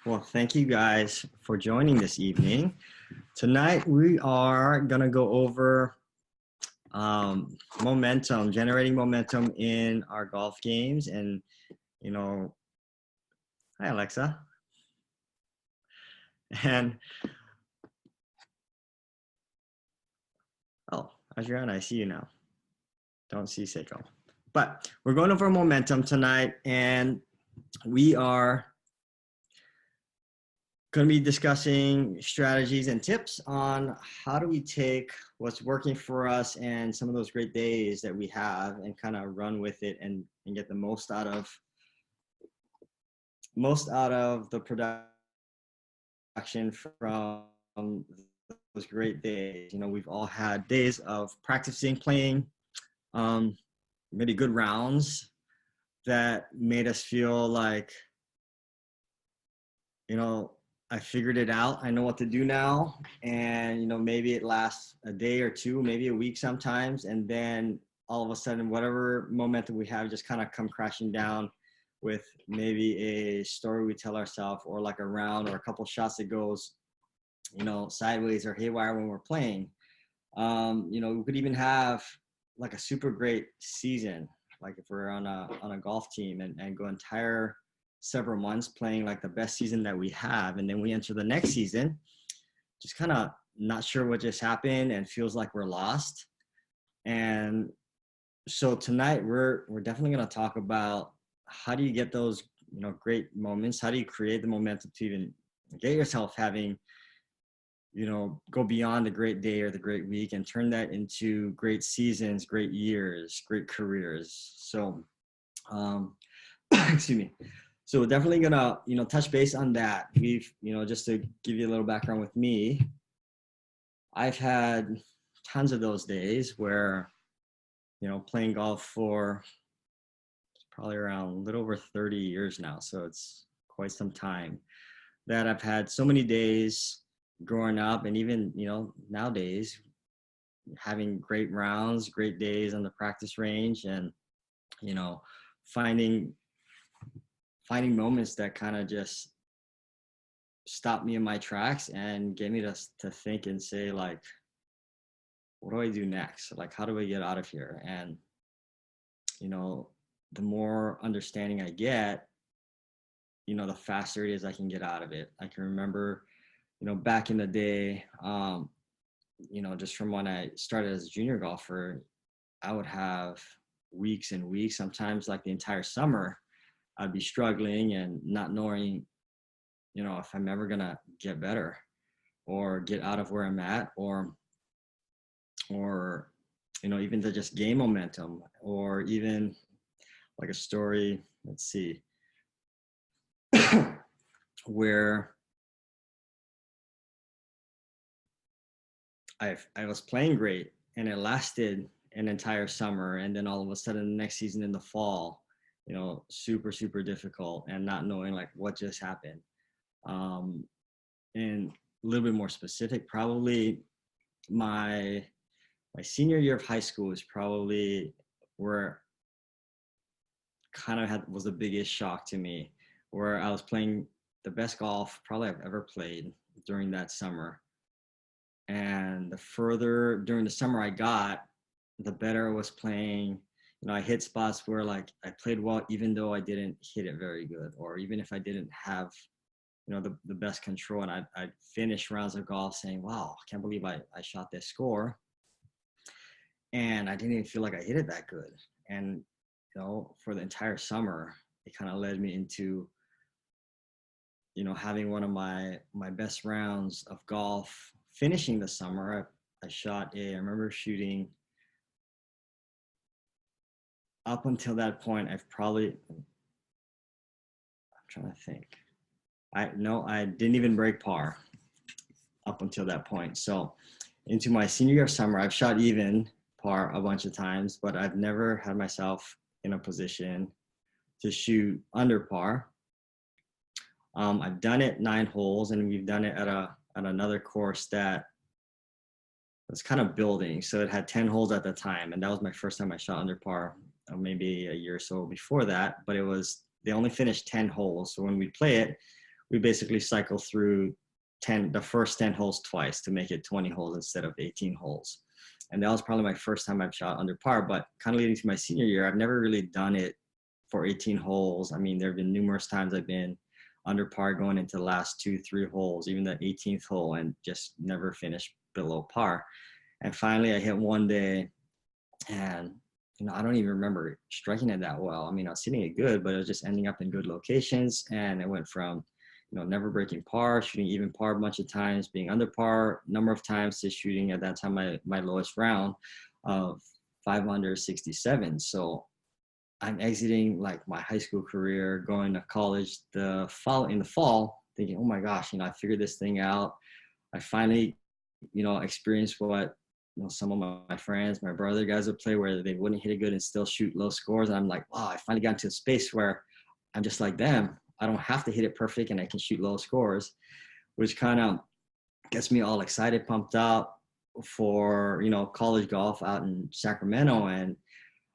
Well, thank you guys for joining this evening. Tonight, we are going to go over momentum, generating momentum in our golf games. And, you know, hi, Alexa. And, oh, Adriana, I see you now. Don't see Seiko. But we're going over momentum tonight, and we are going to be discussing strategies and tips on how do we take what's working for us and some of those great days that we have and kind of run with it and get the most out of the production from those great days. You know, we've all had days of practicing, playing, maybe good rounds that made us feel like, you know, I figured it out. I know what to do now. And, you know, maybe it lasts a day or two, maybe a week sometimes. And then all of a sudden, whatever momentum we have just kind of come crashing down with maybe a story we tell ourselves or like a round or a couple shots that goes, you know, sideways or haywire when we're playing. You know, we could even have like a super great season, like if we're on a golf team and go entire several months playing like the best season that we have, and then we enter the next season just kind of not sure what just happened and feels like we're lost. And so tonight we're definitely going to talk about how do you get those, you know, great moments, how do you create the momentum to even get yourself having, you know, go beyond the great day or the great week and turn that into great seasons, great years, great careers. So excuse me. So we're definitely gonna, you know, touch base on that. We've, you know, just to give you a little background with me, I've had tons of those days where, you know, playing golf for probably around a little over 30 years now. So it's quite some time that I've had so many days growing up and even, you know, nowadays having great rounds, great days on the practice range and, you know, finding moments that kind of just stop me in my tracks and get me to think and say like, what do I do next? Like, how do I get out of here? And, you know, the more understanding I get, you know, the faster it is I can get out of it. I can remember, you know, back in the day, you know, just from when I started as a junior golfer, I would have weeks and weeks, sometimes like the entire summer, I'd be struggling and not knowing, you know, if I'm ever gonna get better or get out of where I'm at or, you know, even to just gain momentum or even like a story, let's see, where I was playing great and it lasted an entire summer. And then all of a sudden the next season in the fall, you know, super, super difficult and not knowing like what just happened. And a little bit more specific, probably my senior year of high school is probably where kind of was the biggest shock to me, where I was playing the best golf probably I've ever played during that summer. And the further during the summer I got, the better I was playing. You know, I hit spots where like I played well, even though I didn't hit it very good, or even if I didn't have, you know, the best control. And I'd finish rounds of golf saying, wow, I can't believe I shot this score. And I didn't even feel like I hit it that good. And, you know, for the entire summer, it kind of led me into, you know, having one of my best rounds of golf finishing the summer. I remember shooting up until that point. I'm trying to think. I didn't even break par up until that point. So into my senior year of summer, I've shot even par a bunch of times, but I've never had myself in a position to shoot under par. I've done it 9 holes, and we've done it at another course that was kind of building. So it had 10 holes at the time, and that was my first time I shot under par, maybe a year or so before that. But they only finished 10 holes. So when we play it, we basically cycle through the first 10 holes twice to make it 20 holes instead of 18 holes. And that was probably my first time I've shot under par, but kind of leading to my senior year, I've never really done it for 18 holes. I mean, there have been numerous times I've been under par going into the last 2-3 holes, even the 18th hole, and just never finished below par. And finally I hit one day, and I don't even remember striking it that well. I mean, I was hitting it good, but it was just ending up in good locations. And it went from, never breaking par, shooting even par a bunch of times, being under par number of times, to shooting at that time my lowest round of 5 under 67. So I'm exiting like my high school career, going to college in the fall, thinking, oh my gosh, I figured this thing out. I finally, experienced what some of my friends, my brother guys would play, where they wouldn't hit it good and still shoot low scores. And I'm like, wow, I finally got into a space where I'm just like them. I don't have to hit it perfect and I can shoot low scores, which kind of gets me all excited, pumped up for, college golf out in Sacramento. And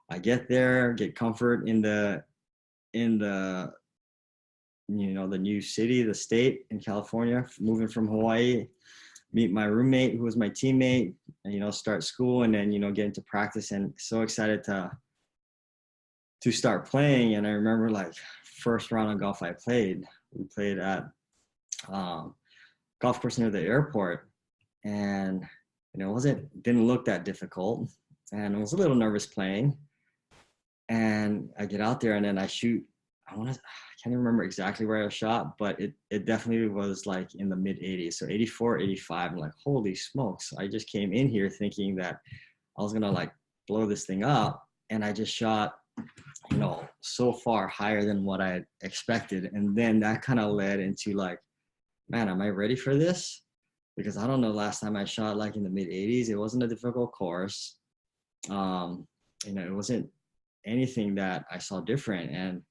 I get there, get comfort in the the new city, the state in California, moving from Hawaii, meet my roommate who was my teammate, and start school, and then get into practice, and so excited to start playing. And I remember, like, first round of golf we played at golf course near the airport, and didn't look that difficult, and I was a little nervous playing. And I get out there, and then I shoot. I can't even remember exactly where I shot, but it definitely was like in the mid 80s. So 84, 85. I'm like, holy smokes. I just came in here thinking that I was going to like blow this thing up. And I just shot, so far higher than what I had expected. And then that kind of led into like, man, am I ready for this? Because I don't know, last time I shot like in the mid 80s, it wasn't a difficult course. It wasn't anything that I saw different. And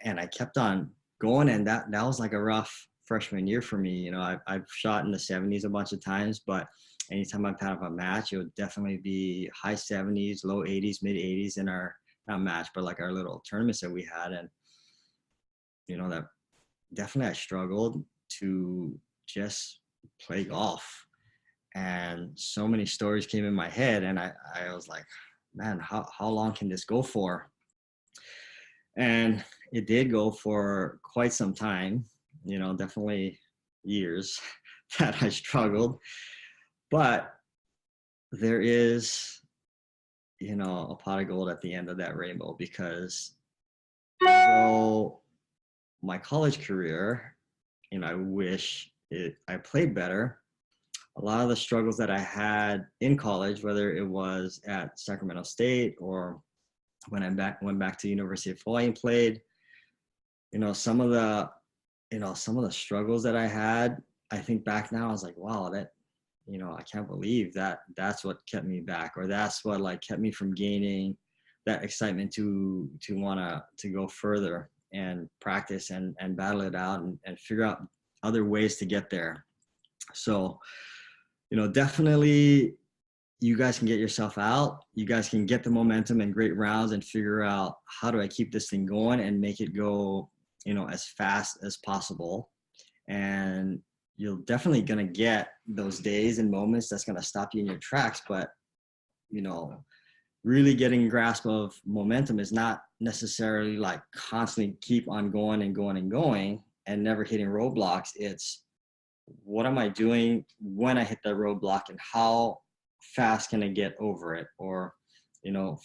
and I kept on going, and that was like a rough freshman year for me. I've shot in the 70s a bunch of times, but anytime I've had a match, it would definitely be high 70s, low 80s, mid 80s in our, not match, but like our little tournaments that we had. And that definitely I struggled to just play golf, and so many stories came in my head, and I was like, man, how long can this go for? And it did go for quite some time, definitely years that I struggled. But there is, a pot of gold at the end of that rainbow, because although my college career, I wish I played better, a lot of the struggles that I had in college, whether it was at Sacramento State or when I went back to University of Hawaii and played, some of the struggles that I had, I think back now, I was like, wow, that, I can't believe that's what kept me back, or that's what like kept me from gaining that excitement to want to go further and practice and battle it out and figure out other ways to get there. So, definitely you guys can get yourself out. You guys can get the momentum and great rounds and figure out, how do I keep this thing going and make it go, as fast as possible. And you're definitely going to get those days and moments that's going to stop you in your tracks. But, really getting a grasp of momentum is not necessarily like constantly keep on going and going and going and never hitting roadblocks. It's, what am I doing when I hit that roadblock, and how fast can I get over it? Or,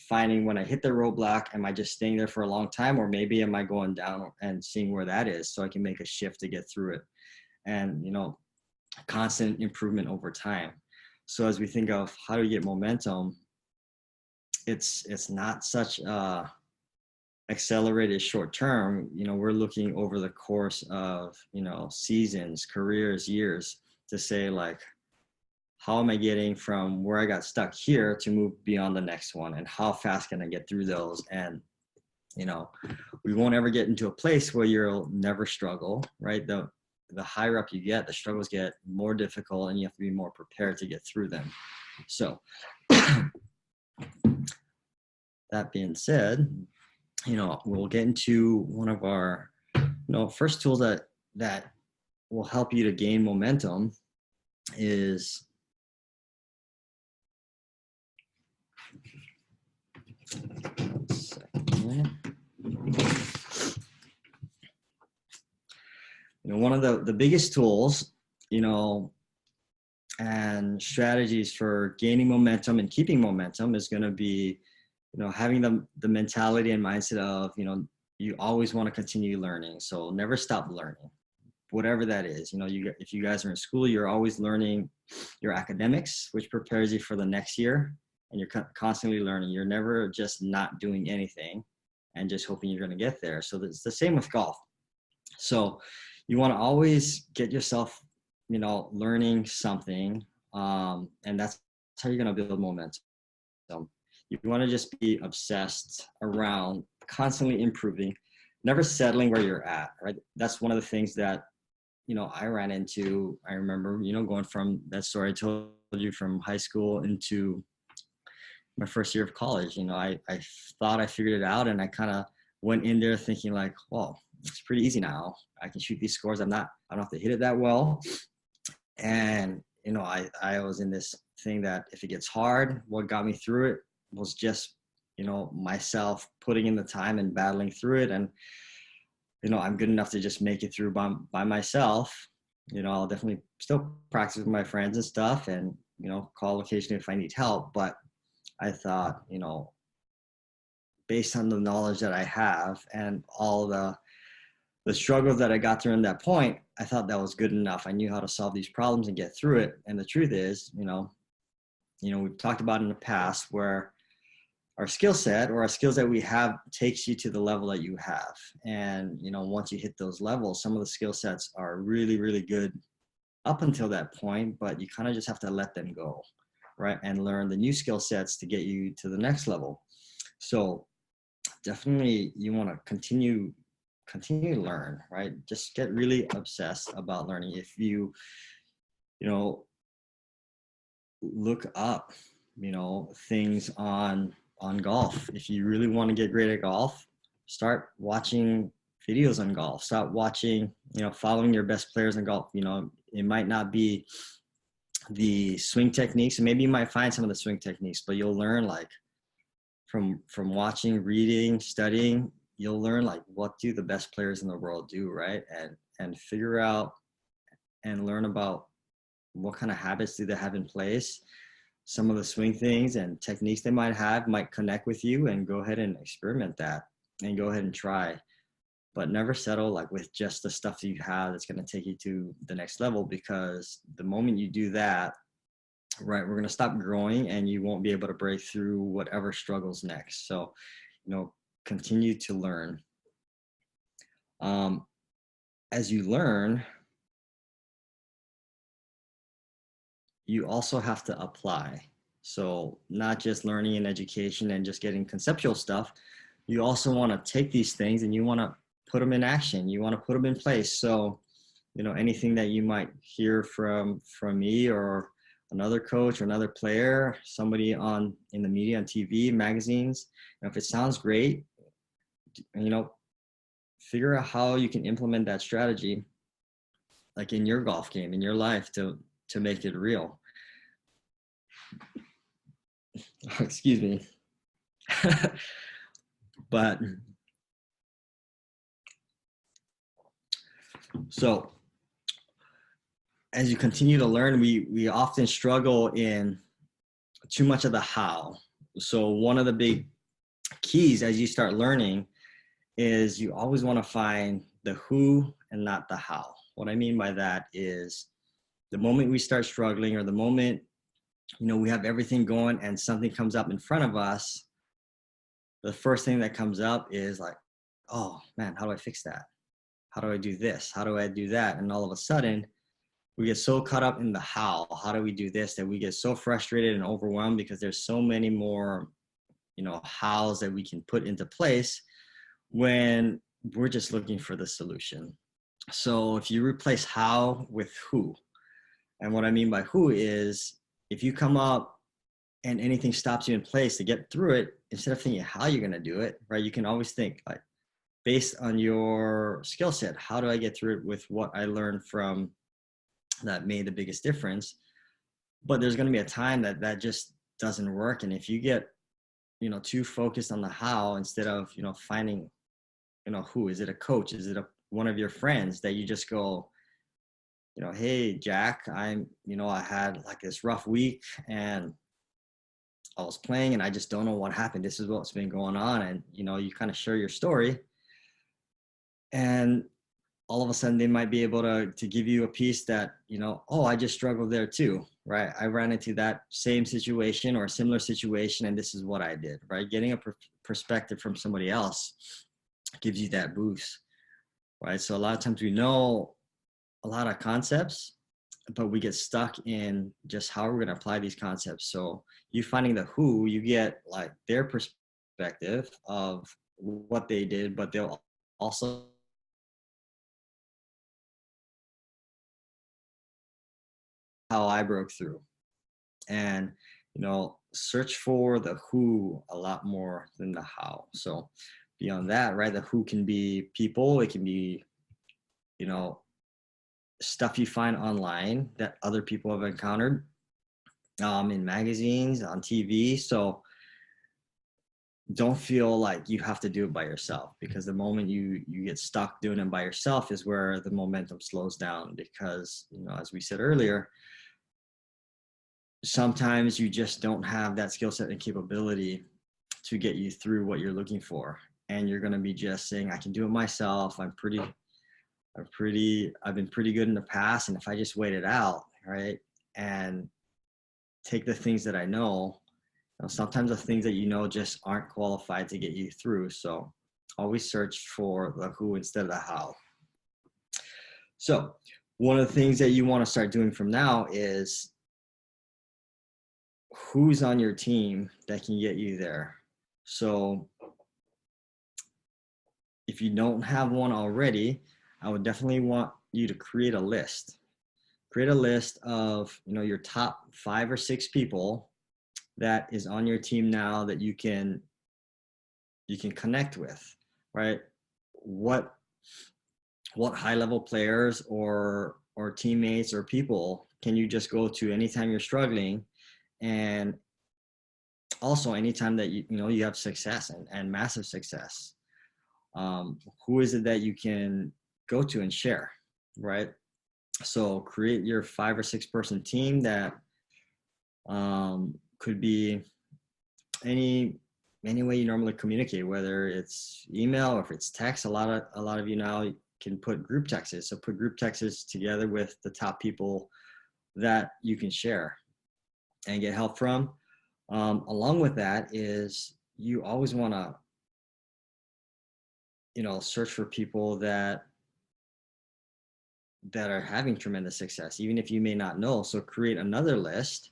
finding when I hit the roadblock, am I just staying there for a long time, or maybe am I going down and seeing where that is so I can make a shift to get through it? And, constant improvement over time. So as we think of how do we get momentum, it's not such a accelerated short term. We're looking over the course of, seasons, careers, years, to say like, how am I getting from where I got stuck here to move beyond the next one, and how fast can I get through those? And we won't ever get into a place where you'll never struggle, right? The higher up you get, the struggles get more difficult, and you have to be more prepared to get through them. So that being said, we'll get into one of our First tools that will help you to gain momentum is one of the biggest tools, and strategies for gaining momentum and keeping momentum is going to be, having the mentality and mindset of, you always want to continue learning. So never stop learning, whatever that is. If you guys are in school, you're always learning your academics, which prepares you for the next year, and you're constantly learning. You're never just not doing anything and just hoping you're going to get there. So it's the same with golf. So you want to always get yourself, learning something, and that's how you're going to build momentum. You want to just be obsessed around constantly improving, never settling where you're at, right? That's one of the things that, I ran into. I remember, going from that story I told you from high school into my first year of college. I thought I figured it out, and I kind of went in there thinking like, well, it's pretty easy now. I can shoot these scores. I don't have to hit it that well. And, I was in this thing that if it gets hard, what got me through it was just, myself putting in the time and battling through it. And, I'm good enough to just make it through by myself. I'll definitely still practice with my friends and stuff, and, call occasionally if I need help. But I thought, based on the knowledge that I have and all the struggles that I got through in that point, I thought that was good enough. I knew how to solve these problems and get through it. And the truth is, we've talked about in the past where our skill set or our skills that we have takes you to the level that you have. And, once you hit those levels, some of the skill sets are really, really good up until that point, but you kind of just have to let them go, right? And learn the new skill sets to get you to the next level. So definitely you want to continue to learn, right? Just get really obsessed about learning. If you look up, things on golf. If you really want to get great at golf, start watching videos on golf. Start watching, following your best players in golf. It might not be the swing techniques, and maybe you might find some of the swing techniques, but you'll learn like from watching, reading, studying. You'll learn like what do the best players in the world do, right? And figure out and learn about what kind of habits do they have in place. Some of the swing things and techniques they might connect with you, and go ahead and experiment that and go ahead and try. But never settle like with just the stuff that you have that's going to take you to the next level, because the moment you do that, right, we're going to stop growing and you won't be able to break through whatever struggles next. So, continue to learn. As you learn, you also have to apply. So not just learning and education and just getting conceptual stuff. You also want to take these things and you want to put them in action. You want to put them in place. So, anything that you might hear from me or another coach or another player, somebody in the media, on TV, magazines, if it sounds great, figure out how you can implement that strategy, like in your golf game, in your life, to make it real. Excuse me. But so as you continue to learn, we often struggle in too much of the how. So one of the big keys as you start learning is you always want to find the who and not the how. What I mean by that is the moment we start struggling, or the moment, we have everything going and something comes up in front of us, the first thing that comes up is like, oh man, how do I fix that? How do I do this? How do I do that? And all of a sudden we get so caught up in the how do we do this, that we get so frustrated and overwhelmed, because there's so many more, hows that we can put into place when we're just looking for the solution. So if you replace how with who, and what I mean by who is, if you come up and anything stops you in place to get through it, instead of thinking how you're going to do it, right, you can always think like, based on your skill set. How do I get through it with what I learned from that made the biggest difference? But there's going to be a time that that just doesn't work. And if you get, too focused on the how instead of, finding, who is it, a coach? Is it one of your friends that you just go, hey, Jack, I had like this rough week and I was playing and I just don't know what happened. This is what's been going on. And, you kind of share your story, and all of a sudden they might be able to give you a piece that, oh, I just struggled there too, right? I ran into that same situation or a similar situation and this is what I did, right? Getting a perspective from somebody else gives you that boost, right? So a lot of times we know a lot of concepts, but we get stuck in just how we're going to apply these concepts. So you finding the who, you get like their perspective of what they did, but they'll also how I broke through. And search for the who a lot more than the how. So beyond that, right, the who can be people, it can be, you know stuff you find online that other people have encountered, in magazines, on TV. So don't feel like you have to do it by yourself, because the moment you get stuck doing it by yourself is where the momentum slows down. Because as we said earlier, sometimes you just don't have that skill set and capability to get you through what you're looking for, and you're going to be just saying, I can do it myself, I've been pretty good in the past, and if I just wait it out, right, and take the things that I know, sometimes the things that just aren't qualified to get you through. So always search for the who instead of the how. So one of the things that you want to start doing from now is who's on your team that can get you there. So if you don't have one already, I would definitely want you to create a list. Create a list of, your top 5 or 6 people that is on your team now that you can connect with, right? What high level players or teammates or people can you just go to anytime you're struggling, and also anytime that you have success and massive success? Who is it that you can go to and share, right? So create your 5 or 6 person team that could be any way you normally communicate, whether it's email or if it's text. A lot of you now can put group texts. So put group texts together with the top people that you can share and get help from. Along with that is you always want to, search for people that are having tremendous success, even if you may not know. So create another list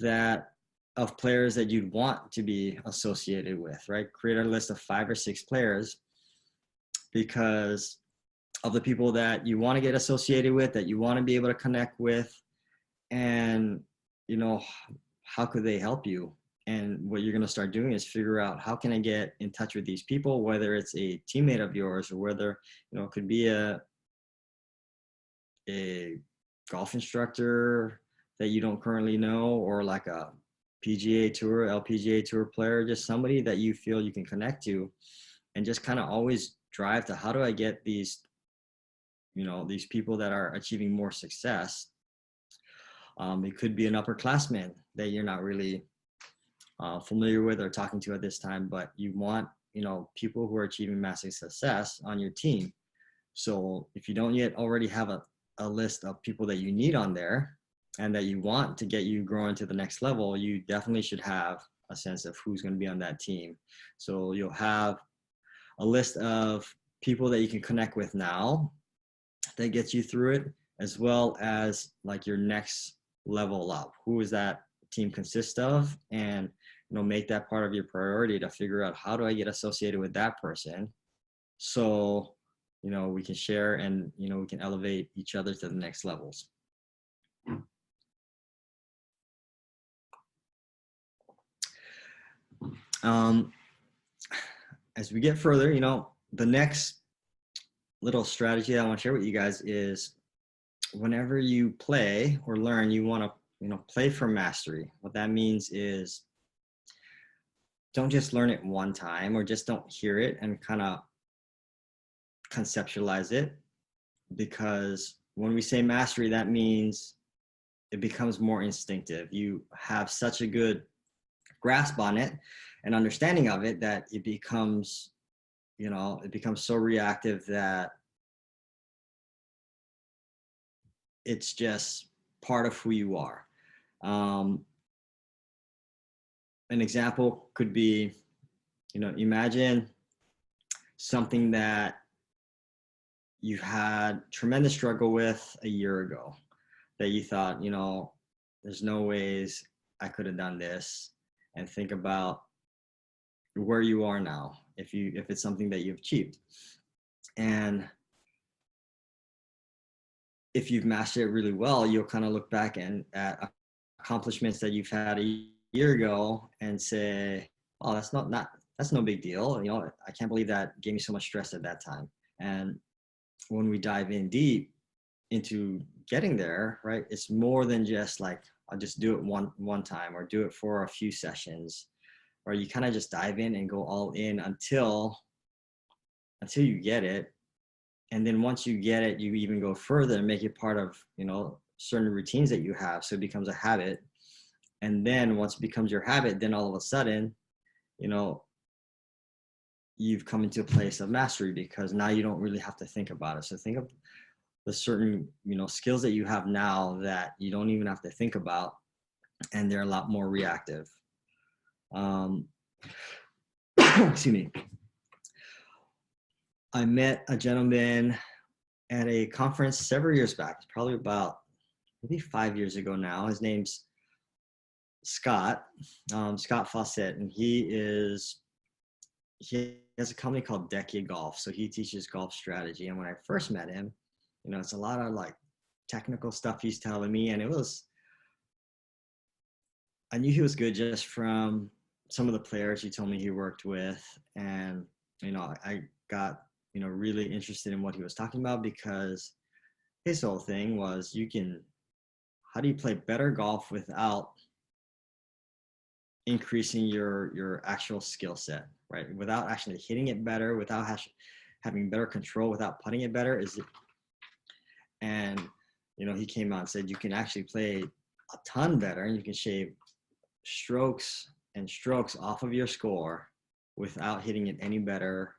that of players that you'd want to be associated with, right? Create a list of 5 or 6 players because of the people that you want to get associated with, that you want to be able to connect with, and how could they help you? And what you're going to start doing is figure out, how can I get in touch with these people, whether it's a teammate of yours or whether it could be a golf instructor that you don't currently know, or like a PGA Tour, LPGA Tour player, just somebody that you feel you can connect to, and just kind of always drive to, how do I get these people that are achieving more success? It could be an upperclassman that you're not really familiar with or talking to at this time, but you want people who are achieving massive success on your team. So if you don't yet already have a list of people that you need on there and that you want to get you growing to the next level, you definitely should have a sense of who's going to be on that team. So you'll have a list of people that you can connect with now that gets you through it, as well as like your next level up. Who is that team consist of? And make that part of your priority to figure out, how do I get associated with that person, so we can share and we can elevate each other to the next levels. As we get further, the next little strategy I want to share with you guys is whenever you play or learn, you want to, play for mastery. What that means is don't just learn it one time or just don't hear it and kind of conceptualize it, because when we say mastery, that means it becomes more instinctive. You have such a good grasp on it and understanding of it that it becomes, it becomes so reactive that it's just part of who you are. An example could be, imagine something that you had tremendous struggle with a year ago that you thought, there's no ways I could have done this, and think about where you are now if it's something that you've achieved. And if you've mastered it really well, you'll kind of look back at accomplishments that you've had a year ago and say, oh, that's no big deal. I can't believe that gave me so much stress at that time. And when we dive in deep into getting there, right, it's more than just like, I'll just do it one time or do it for a few sessions, or you kind of just dive in and go all in until you get it. And then once you get it, you even go further and make it part of, certain routines that you have. So it becomes a habit. And then once it becomes your habit, then all of a sudden, you've come into a place of mastery, because now you don't really have to think about it. So think of the certain, skills that you have now that you don't even have to think about, and they're a lot more reactive. Excuse me. I met a gentleman at a conference several years back, probably about maybe 5 years ago now. His name's Scott Fawcett, and he has a company called Decade Golf. So he teaches golf strategy. And when I first met him, it's a lot of like technical stuff he's telling me. And I knew he was good just from some of the players he told me he worked with. And, I got, really interested in what he was talking about, because his whole thing was how do you play better golf without increasing your actual skill set, right? Without actually hitting it better, without having better control, without putting it better. And, he came out and said, you can actually play a ton better, and you can shave strokes and strokes off of your score without hitting it any better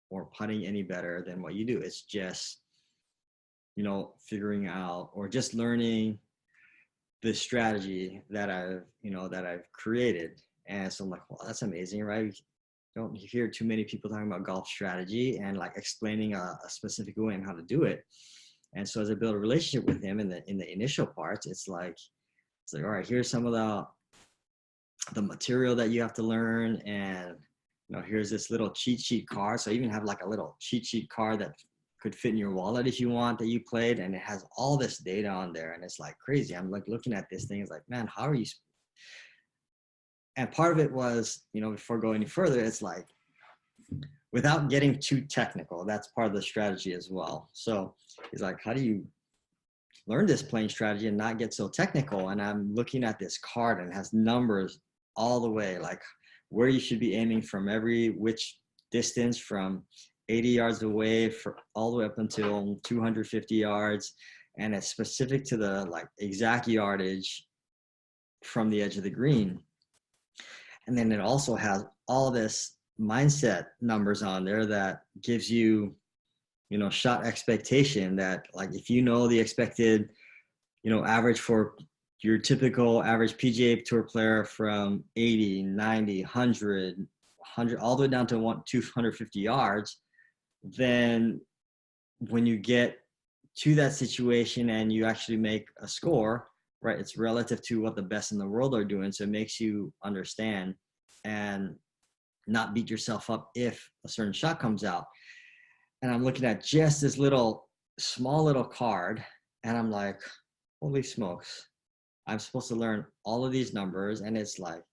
or putting any better than what you do. It's just, figuring out or just learning the strategy that I've created. And so I'm like, well, that's amazing, right? You don't hear too many people talking about golf strategy and like explaining a specific way and how to do it. And so as I build a relationship with him in the initial parts, it's like, all right, here's some of the material that you have to learn. And, here's this little cheat sheet card. So I even have like a little cheat sheet card that could fit in your wallet if you want, that you played. And it has all this data on there. And it's like crazy. I'm like looking at this thing. It's like, man, how are you? And part of it was, before going any further, it's like, without getting too technical, that's part of the strategy as well. So he's like, how do you learn this playing strategy and not get so technical? And I'm looking at this card, and it has numbers all the way, like where you should be aiming from which distance from 80 yards away for all the way up until 250 yards. And it's specific to the like exact yardage from the edge of the green. And then it also has all this mindset numbers on there that gives you, shot expectation, that like, if the expected, average for your typical average PGA Tour player from 80, 90, 100, all the way down to 250 yards, then when you get to that situation and you actually make a score, right, it's relative to what the best in the world are doing. So it makes you understand and not beat yourself up if a certain shot comes out. And I'm looking at just this small little card, and I'm like, holy smokes, I'm supposed to learn all of these numbers. And it's like,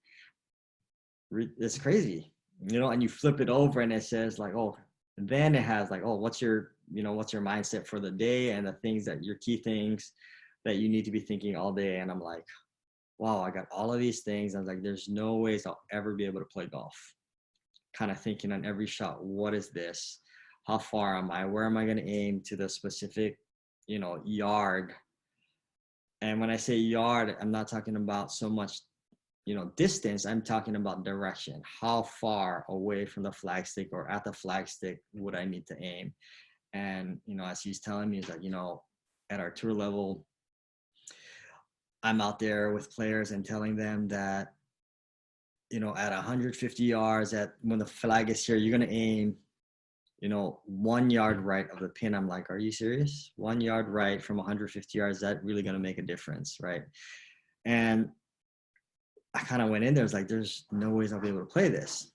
it's crazy, and you flip it over and it says like, oh, And then it has like, oh, what's your mindset for the day and the things that your key things that you need to be thinking all day. And I'm like, wow, I got all of these things. I was like, there's no ways I'll ever be able to play golf. Kind of thinking on every shot, what is this? How far am I? Where am I going to aim to the specific, yard? And when I say yard, I'm not talking about so much, distance. I'm talking about direction. How far away from the flagstick or at the flagstick would I need to aim? And, as he's telling me, is that, at our tour level, I'm out there with players and telling them that, at 150 yards, when the flag is here, you're going to aim, 1 yard right of the pin. I'm like, are you serious? 1 yard right from 150 yards, is that really going to make a difference, right? And I kind of went in there, I was like, there's no ways I'll be able to play this.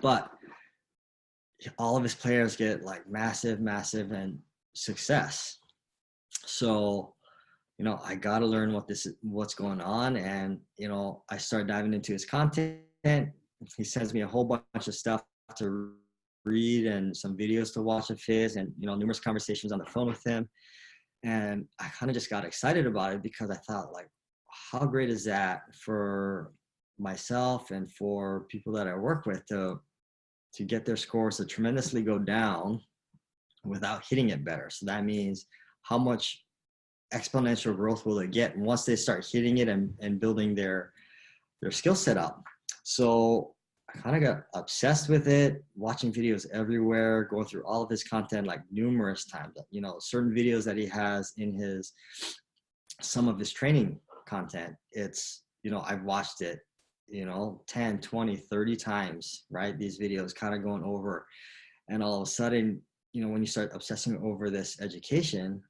But all of his players get like massive and success. So, I got to learn what's going on. And, I start diving into his content. He sends me a whole bunch of stuff to read and some videos to watch of his, and, numerous conversations on the phone with him. And I kind of just got excited about it because I thought, like, how great is that for myself and for people that I work with to get their scores to tremendously go down without hitting it better. So that means how much exponential growth will they get once they start hitting it and building their skill set up. So I kind of got obsessed with it, watching videos everywhere, going through all of his content like numerous times. Certain videos that he has in some of his training content, it's, I've watched it, 10, 20, 30 times, right? These videos kind of going over. And all of a sudden, when you start obsessing over this education,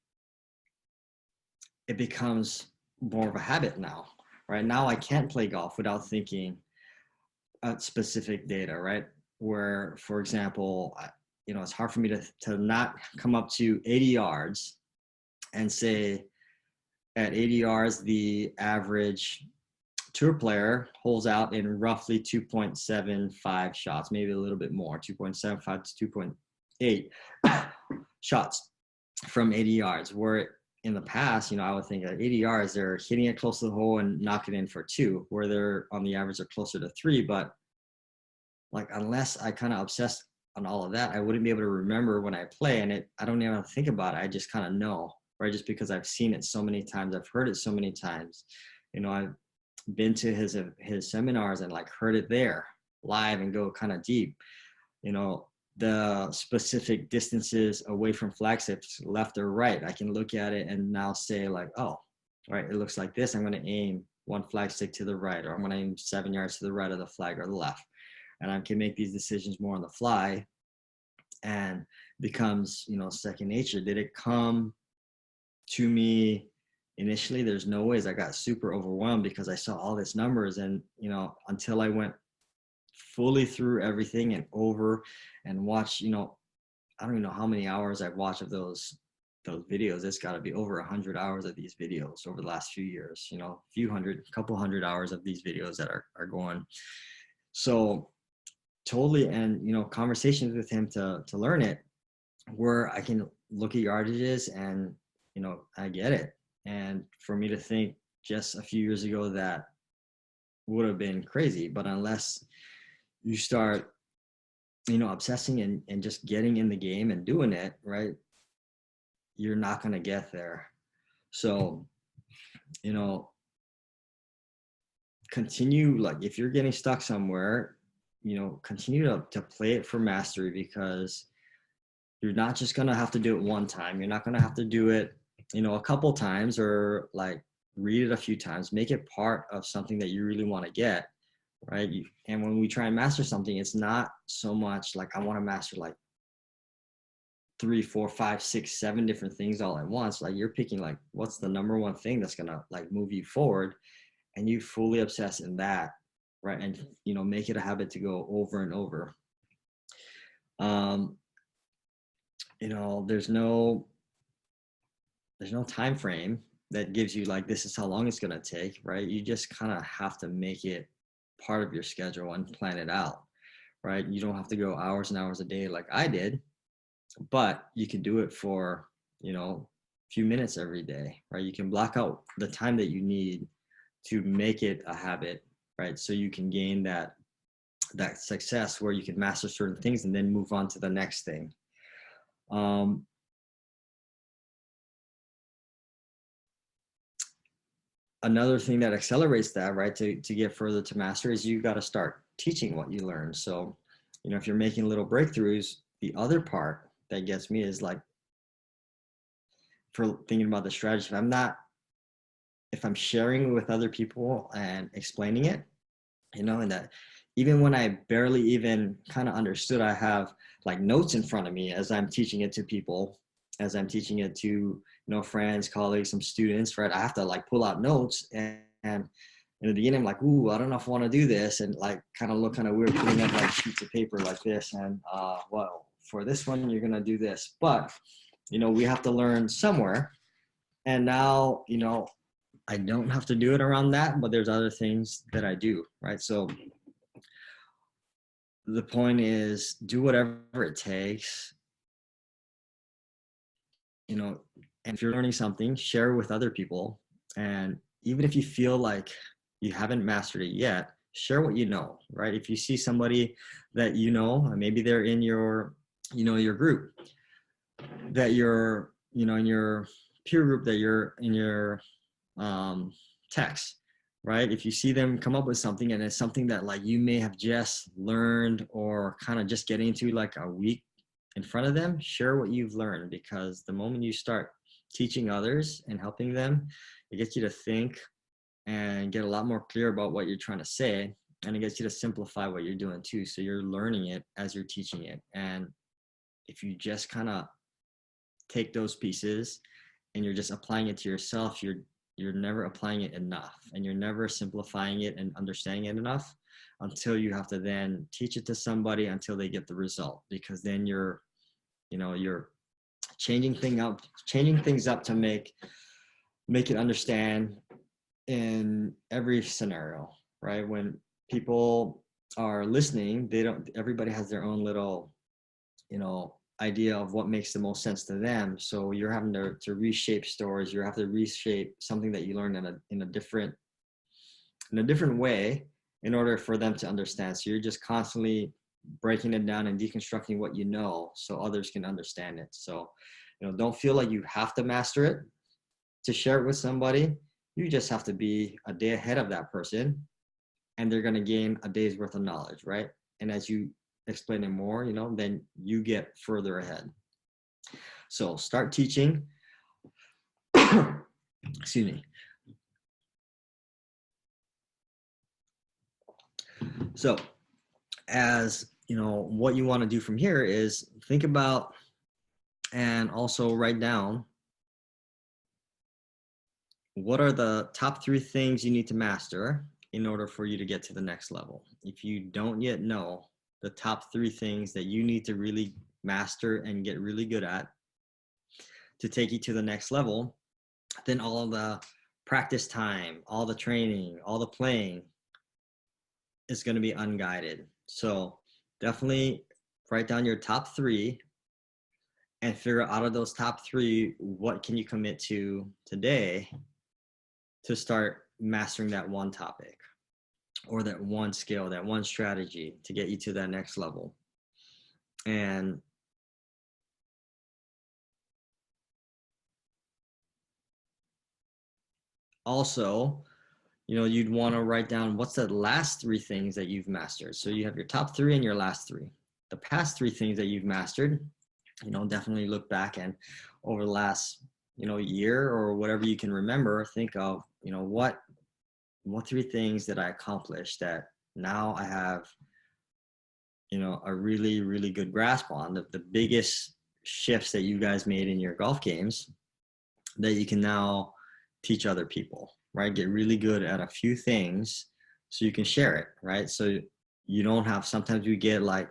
it becomes more of a habit now, right? Now I can't play golf without thinking specific data, right? Where, for example, it's hard for me to not come up to 80 yards and say at 80 yards, the average tour player holds out in roughly 2.75 shots, maybe a little bit more, 2.75 to 2.8 shots from 80 yards. Where in the past, I would think at 80 yards, they're hitting it close to the hole and knocking it in for 2, where they're on the average are closer to 3. But like, unless I kind of obsessed on all of that, I wouldn't be able to remember when I play. And I don't even have to think about it. I just kind of know, right? Just because I've seen it so many times, I've heard it so many times. I've been to his seminars and like heard it there live and go kind of deep. The specific distances away from flagsticks, left or right, I can look at it and now say like, oh, right, it looks like this. I'm going to aim 1 flagstick to the right, or I'm going to aim 7 yards to the right of the flag or the left. And I can make these decisions more on the fly, and becomes, second nature. Did it come to me initially? There's no ways. I got super overwhelmed because I saw all these numbers, and, until I went fully through everything and over and watch, I don't even know how many hours I've watched of those videos. It's got to be over 100 hours of these videos over the last few years, couple hundred hours of these videos that are going. So totally. And, conversations with him to learn it, where I can look at yardages and, I get it. And for me to think just a few years ago, that would have been crazy. But unless you start, obsessing and just getting in the game and doing it, right, you're not going to get there. So, continue, like, if you're getting stuck somewhere, continue to play it for mastery, because you're not just going to have to do it one time. You're not going to have to do it, a couple times, or like read it a few times. Make it part of something that you really want to get, right? And when we try and master something, it's not so much like I want to master like 3, 4, 5, 6, 7 different things all at once. Like, you're picking like, what's the number one thing that's gonna like move you forward, and you fully obsess in that, right? And make it a habit to go over and over. There's no time frame that gives you like, this is how long it's going to take, right? You just kind of have to make it part of your schedule and plan it out, right? You don't have to go hours and hours a day like I did, but you can do it for, a few minutes every day, right? You can block out the time that you need to make it a habit, right? So you can gain that success where you can master certain things and then move on to the next thing. Um, Another thing that accelerates that, right, to get further to master is you got to start teaching what you learn. So, if you're making little breakthroughs, the other part that gets me is like, for thinking about the strategy, if I'm sharing with other people and explaining it, and that even when I barely even kind of understood, I have like notes in front of me as I'm teaching it to people, as I'm teaching it to, friends, colleagues, some students, right? I have to like pull out notes, and in the beginning, I'm like, ooh, I don't know if I want to do this. And like kind of look kind of weird putting up like sheets of paper like this. And well, for this one, you're going to do this. But, we have to learn somewhere. And now, I don't have to do it around that, but there's other things that I do, right? So the point is do whatever it takes, and if you're learning something, share with other people. And even if you feel like you haven't mastered it yet, share what you know, right? If you see somebody that maybe they're in your, your group, that you're, in your peer group, that you're in your text, right? If you see them come up with something and it's something that like you may have just learned or kind of just getting into like a week in front of them, share what you've learned, because the moment you start teaching others and helping them, it gets you to think and get a lot more clear about what you're trying to say, and it gets you to simplify what you're doing too. So you're learning it as you're teaching it. And if you just kind of take those pieces and you're just applying it to yourself, you're never applying it enough, and you're never simplifying it and understanding it enough until you have to then teach it to somebody until they get the result, because then you're changing things up to make it understand in every scenario, right? When people are listening, everybody has their own little, idea of what makes the most sense to them. So you're having to reshape stories. You have to reshape something that you learned in a different way in order for them to understand. So you're just constantly breaking it down and deconstructing what you know so others can understand it. So, don't feel like you have to master it to share it with somebody. You just have to be a day ahead of that person, and they're going to gain a day's worth of knowledge, right? And as you explain it more, then you get further ahead. So start teaching. Excuse me. So as what you want to do from here is think about and also write down what are the top 3 things you need to master in order for you to get to the next level. If you don't yet know the top 3 things that you need to really master and get really good at to take you to the next level, then all of the practice time, all the training, all the playing is going to be unguided. So definitely write down your top 3 and figure out of those top 3, what can you commit to today to start mastering that one topic or that one skill, that one strategy to get you to that next level. And also, you'd want to write down what's the last 3 things that you've mastered. So you have your top 3 and your last 3. The past 3 things that you've mastered, definitely look back and over the last, year or whatever you can remember, think of, what 3 things that I accomplished that now I have, a really, really good grasp on, the biggest shifts that you guys made in your golf games that you can now teach other people, right? Get really good at a few things so you can share it, right? So you don't have, sometimes we get a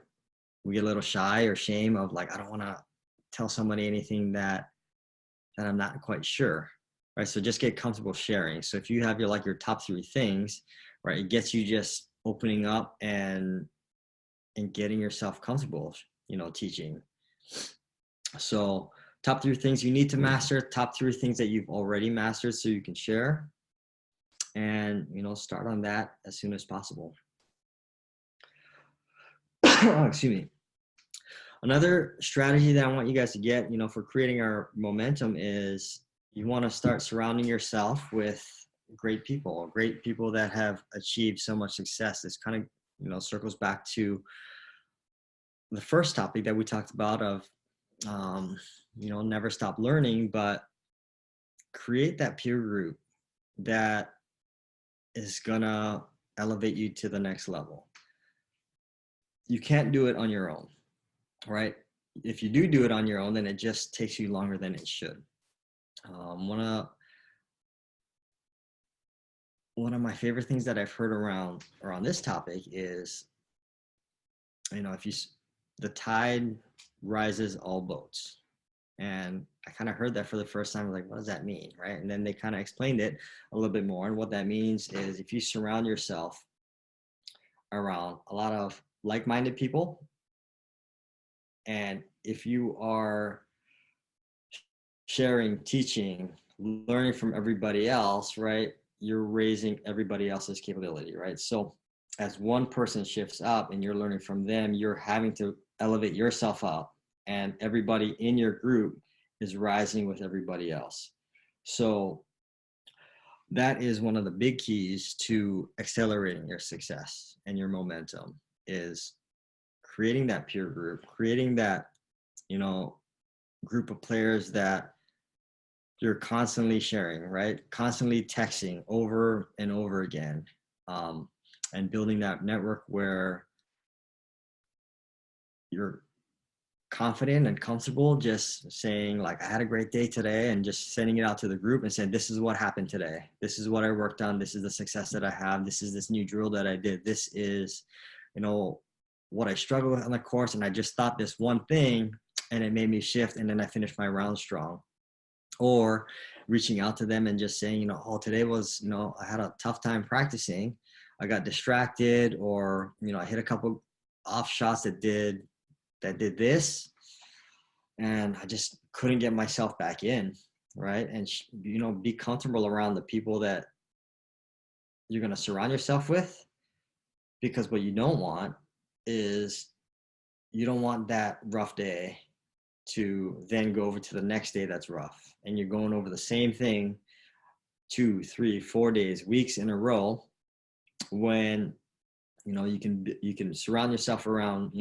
little shy or shame of like, I don't want to tell somebody anything that I'm not quite sure, right? So just get comfortable sharing. So if you have your top 3 things, right, it gets you just opening up and and getting yourself comfortable, teaching. So top 3 things you need to master, top 3 things that you've already mastered so you can share, and, start on that as soon as possible. Excuse me. Another strategy that I want you guys to get, for creating our momentum is you want to start surrounding yourself with great people that have achieved so much success. This kind of, circles back to the first topic that we talked about of, never stop learning, but create that peer group that is gonna elevate you to the next level. You can't do it on your own, right? If you do it on your own, then it just takes you longer than it should. One of my favorite things that I've heard around this topic is, if the tide rises all boats. And I kind of heard that for the first time. I was like, what does that mean, right? And then they kind of explained it a little bit more. And what that means is if you surround yourself around a lot of like-minded people, and if you are sharing, teaching, learning from everybody else, right, you're raising everybody else's capability, right? So as one person shifts up and you're learning from them, you're having to elevate yourself up, and everybody in your group is rising with everybody else. So that is one of the big keys to accelerating your success and your momentum, is creating that peer group, creating that, group of players that you're constantly sharing, right? Constantly texting over and over again, and building that network where you're confident and comfortable just saying, like, I had a great day today, and just sending it out to the group and saying, this is what happened today. This is what I worked on. This is the success that I have. This is this new drill that I did. This is, what I struggled with on the course. And I just thought this one thing and it made me shift. And then I finished my round strong. Or reaching out to them and just saying, oh, today was, I had a tough time practicing. I got distracted, or, I hit a couple off shots that did this, and I just couldn't get myself back in, right? And, be comfortable around the people that you're going to surround yourself with, because what you don't want is, you don't want that rough day to then go over to the next day that's rough, and you're going over the same thing 2, 3, 4 days, weeks in a row, when you can surround yourself around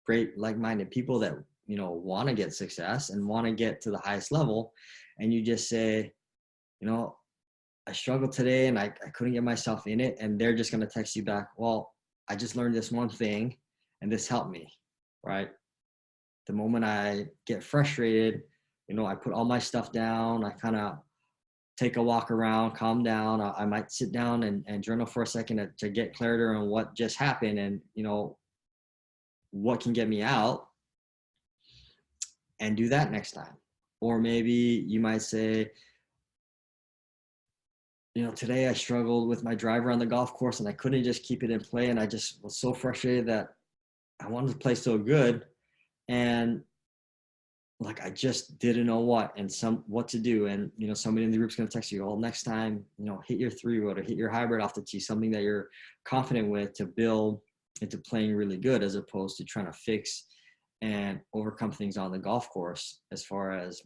great like-minded people that want to get success and want to get to the highest level, and you just say, I struggled today and I couldn't get myself in it, and they're just going to text you back, well, I just learned this one thing and this helped me, right? The moment I get frustrated, I put all my stuff down, I kind of take a walk around, calm down. I might sit down and journal for a second to get clarity on what just happened, and, what can get me out, and do that next time. Or maybe you might say, today I struggled with my driver on the golf course and I couldn't just keep it in play. And I just was so frustrated that I wanted to play so good. And like, I just didn't know what to do. And, somebody in the group's going to text you, well, next time, hit your 3-wood or hit your hybrid off the tee, something that you're confident with, to build into playing really good, as opposed to trying to fix and overcome things on the golf course, as far as,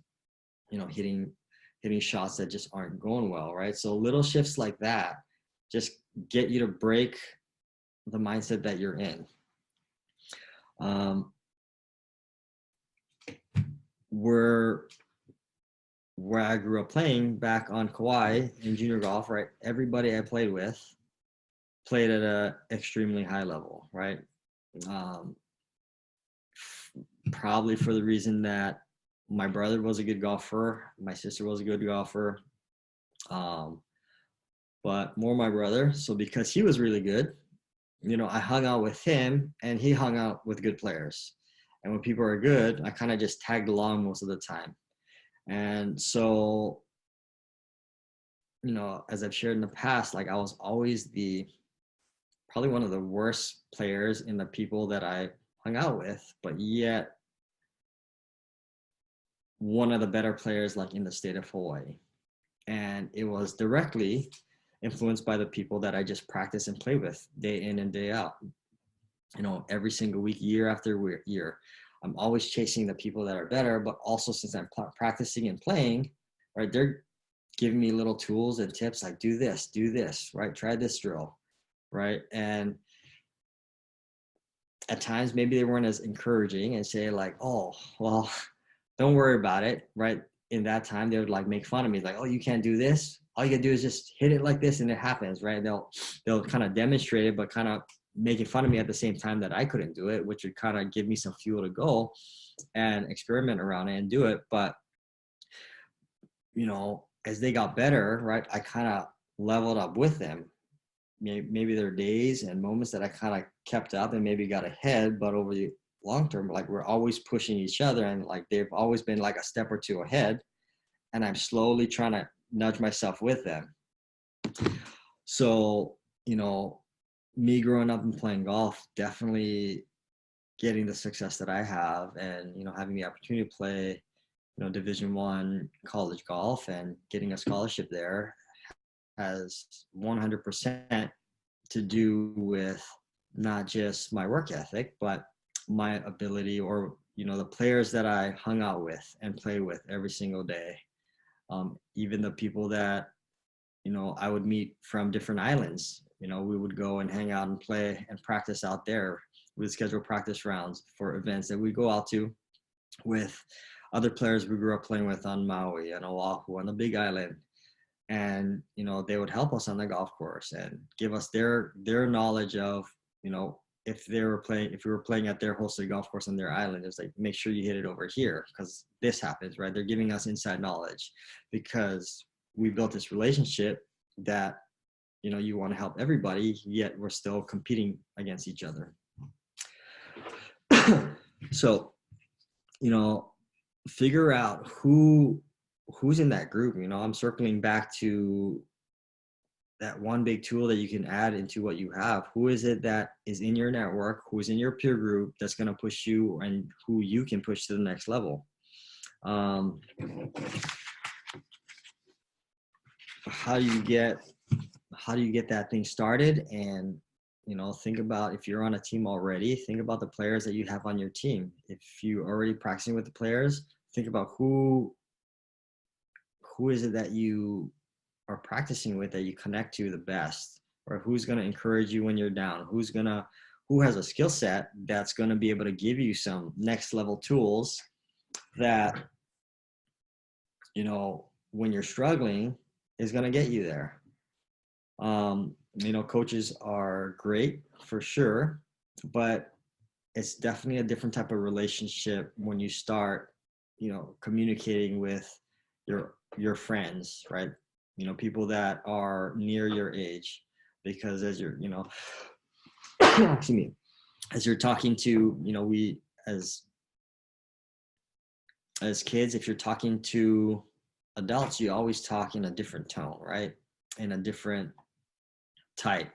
hitting shots that just aren't going well, right? So little shifts like that just get you to break the mindset that you're in. Where I grew up playing back on Kauai in junior golf, right? Everybody I played with played at an extremely high level, right? Probably for the reason that my brother was a good golfer, my sister was a good golfer, but more my brother. So because he was really good, I hung out with him, and he hung out with good players. And when people are good, I kind of just tagged along most of the time. And so, as I've shared in the past, like, I was always the probably one of the worst players in the people that I hung out with, but yet one of the better players like in the state of Hawaii. And it was directly influenced by the people that I just practice and play with day in and day out. You know, every single week, year after year, I'm always chasing the people that are better, but also since I'm practicing and playing, right, they're giving me little tools and tips like do this, right? Try this drill, right? And at times maybe they weren't as encouraging and say like, oh, well, don't worry about it, right? In that time, they would like make fun of me, like, oh, you can't do this. All you gotta do is just hit it like this and it happens, right? They'll kind of demonstrate it, but kind of making fun of me at the same time that I couldn't do it, which would kind of give me some fuel to go and experiment around it and do it. But, you know, as they got better, right, I kind of leveled up with them. Maybe there are days and moments that I kind of kept up and maybe got ahead, but over the long term, like we're always pushing each other and like they've always been like a step or two ahead, and I'm slowly trying to nudge myself with them. So, you know, me growing up and playing golf, definitely getting the success that I have and, you know, having the opportunity to play, you know, Division I college golf and getting a scholarship there has 100% to do with not just my work ethic, but my ability, or, you know, the players that I hung out with and play with every single day. Even the people that, you know, I would meet from different islands, you know, we would go and hang out and play and practice out there. We would schedule practice rounds for events that we go out to with other players we grew up playing with on Maui and Oahu on the Big Island. And, you know, they would help us on the golf course and give us their knowledge of, you know, if we were playing at their hosted golf course on their island, it's like, make sure you hit it over here because this happens, right? They're giving us inside knowledge because we built this relationship that, you know, you want to help everybody, yet we're still competing against each other. So, you know, figure out who's in that group. You know, I'm circling back to that one big tool that you can add into what you have. Who is it that is in your network, who's in your peer group that's going to push you and who you can push to the next level? How do you get that thing started? And, you know, think about, if you're on a team already, think about the players that you have on your team. If you're already practicing with the players, think about who is it that you are practicing with, that you connect to the best, or who's going to encourage you when you're down, who has a skill set that's going to be able to give you some next level tools that, you know, when you're struggling is going to get you there. You know, coaches are great for sure, but it's definitely a different type of relationship when you start, you know, communicating with your friends, right? You know, people that are near your age, because as you're, you know, excuse me, as you're talking to, you know, we as kids, if you're talking to adults, you always talk in a different tone, right? In a different type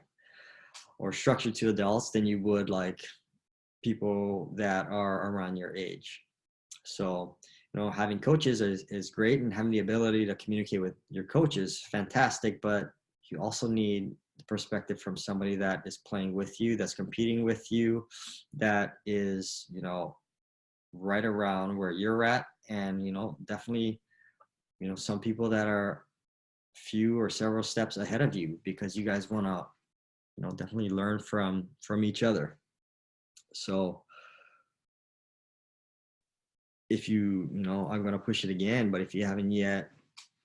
or structure to adults than you would like people that are around your age. So, you know, having coaches is great, and having the ability to communicate with your coaches, fantastic, but you also need the perspective from somebody that is playing with you, that's competing with you, that is, you know, right around where you're at. And, you know, definitely, you know, some people that are few or several steps ahead of you, because you guys want to, you know, definitely learn from each other. So if you know, I'm going to push it again, but if you haven't yet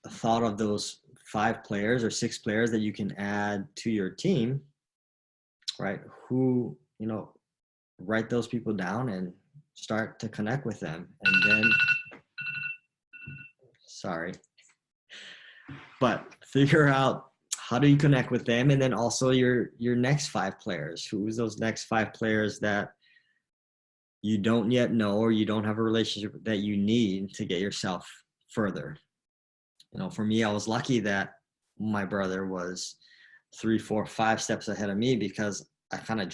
thought of those 5 players or 6 players that you can add to your team, right? Who, you know, write those people down and start to connect with them. And then, but figure out how do you connect with them, and then also your next 5 players. Who's those next 5 players that you don't yet know, or you don't have a relationship that you need to get yourself further? You know, for me, I was lucky that my brother was 3, 4, 5 steps ahead of me, because I kind of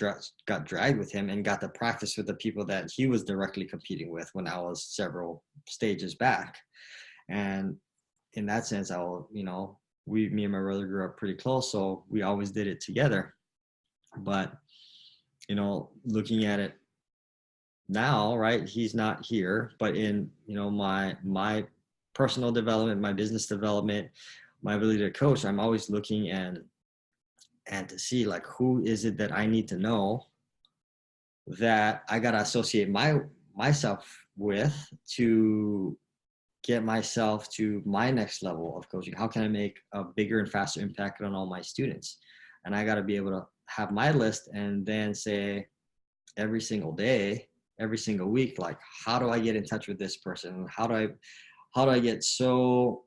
got dragged with him and got to practice with the people that he was directly competing with when I was several stages back. And in that sense, me and my brother grew up pretty close, so we always did it together. But, looking at it now, right, he's not here, but in, my personal development, my business development, my ability to coach, I'm always looking and to see like, who is it that I need to know that I got to associate myself with to get myself to my next level of coaching. How can I make a bigger and faster impact on all my students? And I got to be able to have my list and then say every single day, every single week, like, how do I get in touch with this person? How do I get so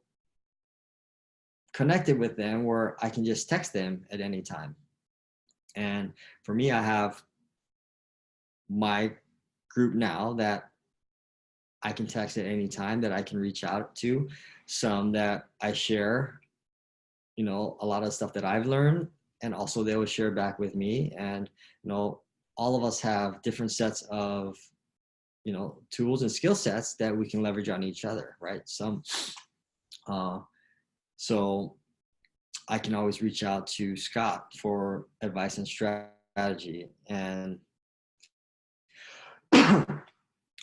connected with them where I can just text them at any time? And for me, I have my group now that I can text at any time, that I can reach out to, some that I share, a lot of stuff that I've learned, and also they will share back with me. And, all of us have different sets of, tools and skill sets that we can leverage on each other, right? So I can always reach out to Scott for advice and strategy, and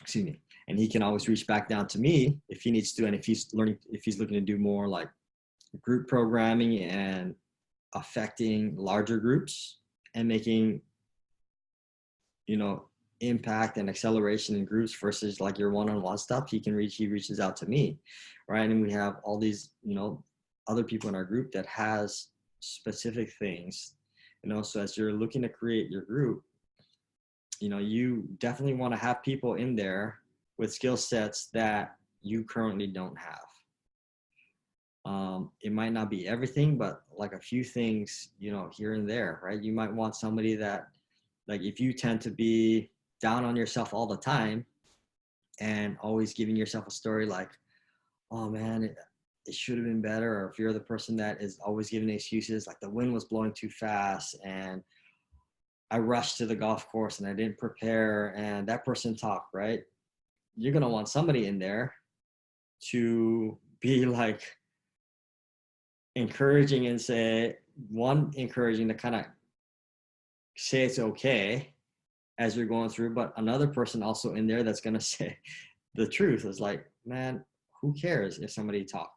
excuse me, and he can always reach back down to me if he needs to, and if he's looking to do more like group programming and affecting larger groups and making, impact and acceleration in groups versus like your one-on-one stuff, he reaches out to me, right? And we have all these, other people in our group that has specific things, so as you're looking to create your group, you definitely want to have people in there with skill sets that you currently don't have. It might not be everything, but like a few things, here and there, right? You might want somebody that, like, if you tend to be down on yourself all the time and always giving yourself a story like, oh man, it should have been better. Or if you're the person that is always giving excuses, like the wind was blowing too fast and I rushed to the golf course and I didn't prepare, and that person talked, right? You're going to want somebody in there to be like encouraging and encouraging to kind of say it's okay as you're going through, but another person also in there that's going to say the truth is like, man, who cares if somebody talk?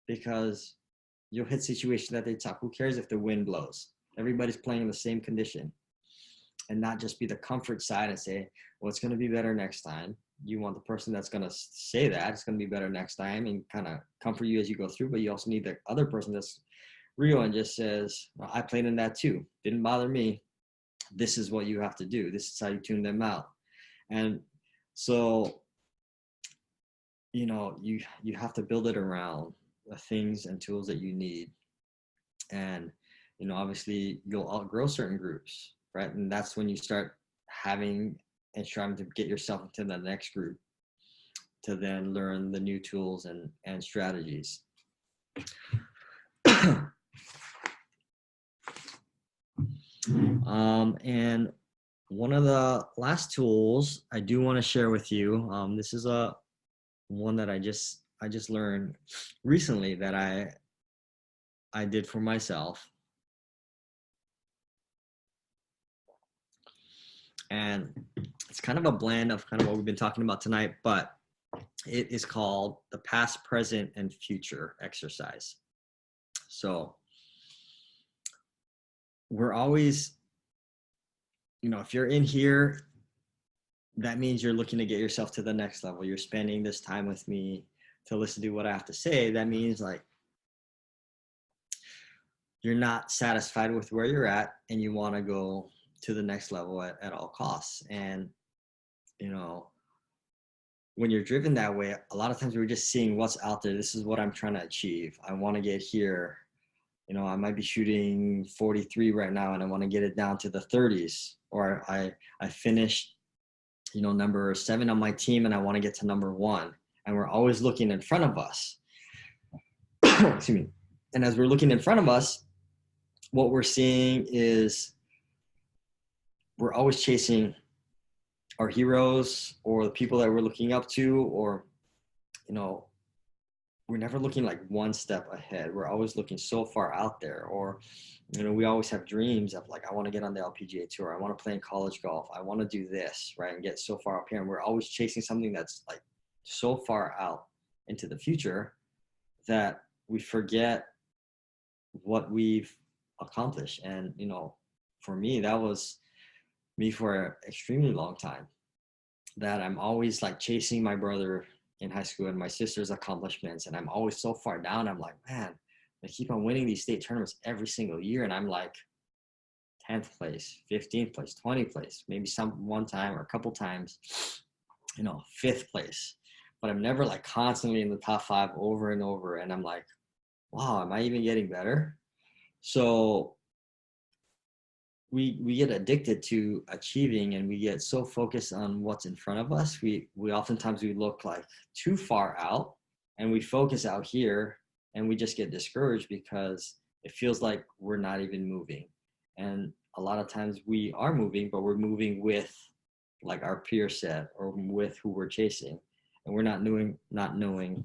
Because you'll hit situations that they talk. Who cares if the wind blows? Everybody's playing in the same condition. And not just be the comfort side and say, well, it's going to be better next time. You want the person that's going to say that it's going to be better next time and kind of comfort you as you go through. But you also need the other person that's real and just says, well, I played in that too. Didn't bother me. This is what you have to do. This is how you tune them out. And so, you have to build it around the things and tools that you need. And, obviously you'll outgrow certain groups, right? And that's when you start having and trying to get yourself into the next group to then learn the new tools and strategies. And one of the last tools I do want to share with you, this is one that I just learned recently that I did for myself. And it's kind of a blend of kind of what we've been talking about tonight, but it is called the past, present, and future exercise. So we're always, if you're in here, that means you're looking to get yourself to the next level. You're spending this time with me to listen to what I have to say. That means like you're not satisfied with where you're at and you want to go to the next level at all costs. And, when you're driven that way, a lot of times we're just seeing what's out there. This is what I'm trying to achieve. I want to get here. I might be shooting 43 right now and I want to get it down to the 30s, or I finished, number 7 on my team and I want to get to number 1. And we're always looking in front of us. Excuse me. And as we're looking in front of us, what we're seeing is we're always chasing our heroes or the people that we're looking up to, or, you know, we're never looking like one step ahead. We're always looking so far out there. Or, you know, we always have dreams of like, I want to get on the LPGA tour. I want to play in college golf. I want to do this, right? And get so far up here. And we're always chasing something that's like so far out into the future that we forget what we've accomplished. And, you know, for me, that was me for an extremely long time, that I'm always like chasing my brother in high school and my sister's accomplishments. And I'm always so far down. I'm like, man, I keep on winning these state tournaments every single year. And I'm like 10th place, 15th place, 20th place, maybe some one time or a couple times, you know, 5th place. But I'm never like constantly in the top 5 over and over. And I'm like, wow, am I even getting better? So we get addicted to achieving, and we get so focused on what's in front of us. We oftentimes we look like too far out, and we focus out here, and we just get discouraged because it feels like we're not even moving. And a lot of times we are moving, but we're moving with like our peer set or with who we're chasing, and we're not knowing,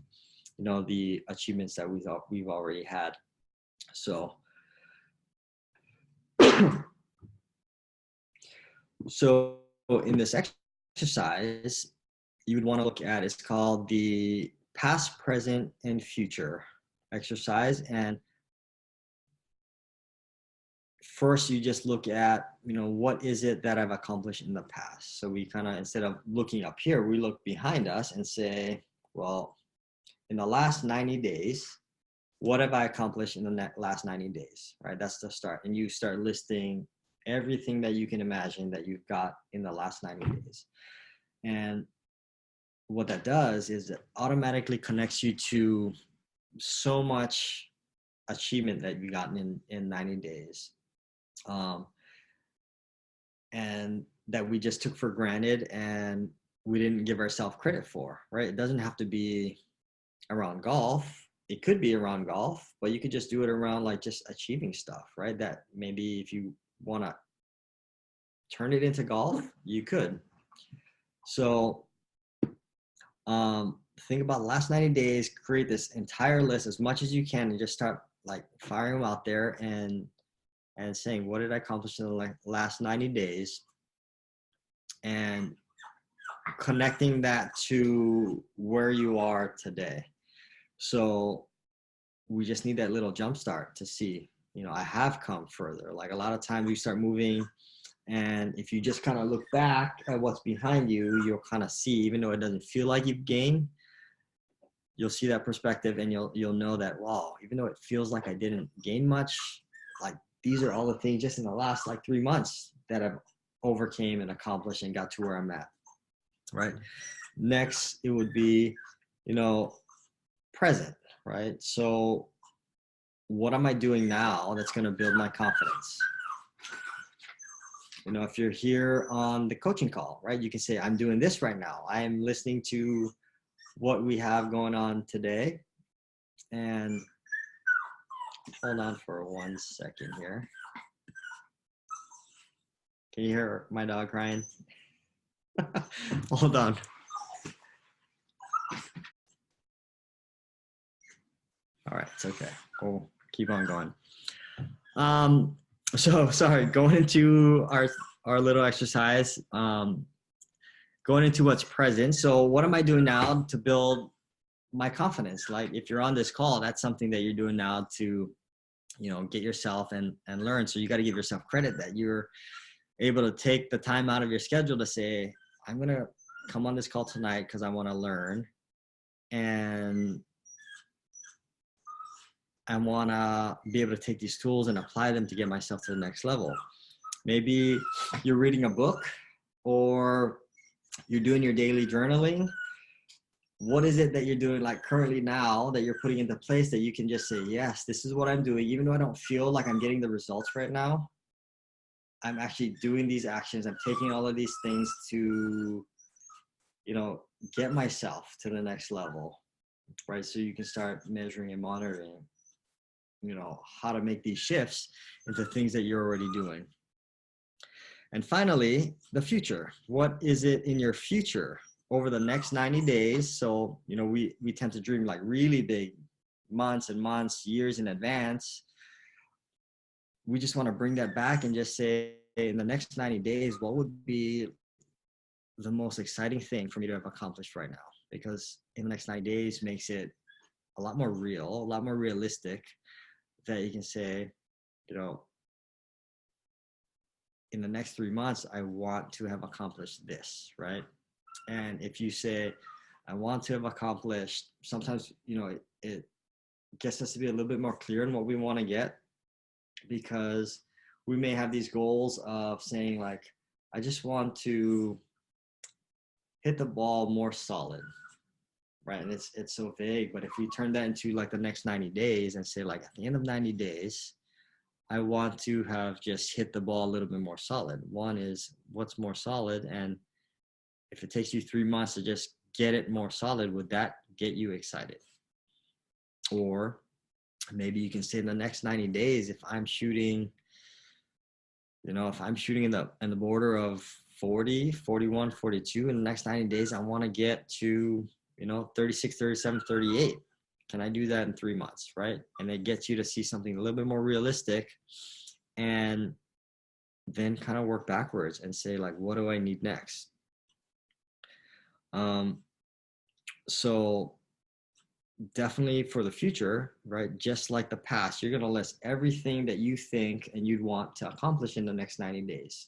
you know, the achievements that we've already had. So So in this exercise, you would want to look at, it's called the past, present, and future exercise. And first you just look at, you know, what is it that I've accomplished in the past? So we kind of, instead of looking up here, we look behind us and say, well, in the last 90 days, what have I accomplished in the last 90 days, right? That's the start. And you start listing everything that you can imagine that you've got in the last 90 days. And what that does is it automatically connects you to so much achievement that you've gotten in 90 days. And that we just took for granted and we didn't give ourselves credit for, right? It doesn't have to be around golf. It could be around golf, but you could just do it around like just achieving stuff, right? That maybe if you want to turn it into golf, you could. So think about the last 90 days, create this entire list as much as you can, and just start like firing them out there and saying, what did I accomplish in the last 90 days? And connecting that to where you are today. So we just need that little jump start to see, you know, I have come further. Like a lot of times we start moving, and if you just kind of look back at what's behind you, you'll kind of see, even though it doesn't feel like you've gained, you'll see that perspective, and you'll know that, wow, even though it feels like I didn't gain much, like these are all the things just in the last like 3 months that I've overcame and accomplished and got to where I'm at, right? Next, it would be, you know, present, right? So what am I doing now that's going to build my confidence? You know, if you're here on the coaching call, right, you can say, I'm doing this right now. I am listening to what we have going on today. And hold on for 1 second here. Can you hear my dog crying? Hold on. All right, it's okay. We'll keep on going. So sorry, going into our little exercise, going into what's present. So what am I doing now to build my confidence? Like if you're on this call, that's something that you're doing now to, you know, get yourself and learn. So you got to give yourself credit that you're able to take the time out of your schedule to say, I'm going to come on this call tonight because I want to learn, and I want to be able to take these tools and apply them to get myself to the next level. Maybe you're reading a book or you're doing your daily journaling. What is it that you're doing like currently now that you're putting into place that you can just say, yes, this is what I'm doing, even though I don't feel like I'm getting the results right now. I'm actually doing these actions. I'm taking all of these things to, you know, get myself to the next level, right? So you can start measuring and monitoring, you know, how to make these shifts into things that you're already doing. And finally, the future. What is it in your future over the next 90 days? So, you know, we tend to dream like really big, months and months, years in advance. We just want to bring that back and just say, in the next 90 days, what would be the most exciting thing for me to have accomplished right now? Because in the next 90 days makes it a lot more real, a lot more realistic, that you can say, you know, in the next 3 months, I want to have accomplished this, right? And if you say, I want to have accomplished, sometimes, you know, it gets us to be a little bit more clear in what we want to get, because we may have these goals of saying like, I just want to hit the ball more solid, right? And it's so vague, but if we turn that into like the next 90 days and say like, at the end of 90 days, I want to have just hit the ball a little bit more solid. One is, what's more solid? And if it takes you 3 months to just get it more solid, would that get you excited? Or maybe you can say in the next 90 days, if I'm shooting, you know, if I'm shooting in the border of 40, 41, 42 in the next 90 days, I want to get to, you know, 36, 37, 38. Can I do that in 3 months, right? And it gets you to see something a little bit more realistic, and then kind of work backwards and say like, what do I need next? So definitely for the future, right? Just like the past, you're going to list everything that you think and you'd want to accomplish in the next 90 days,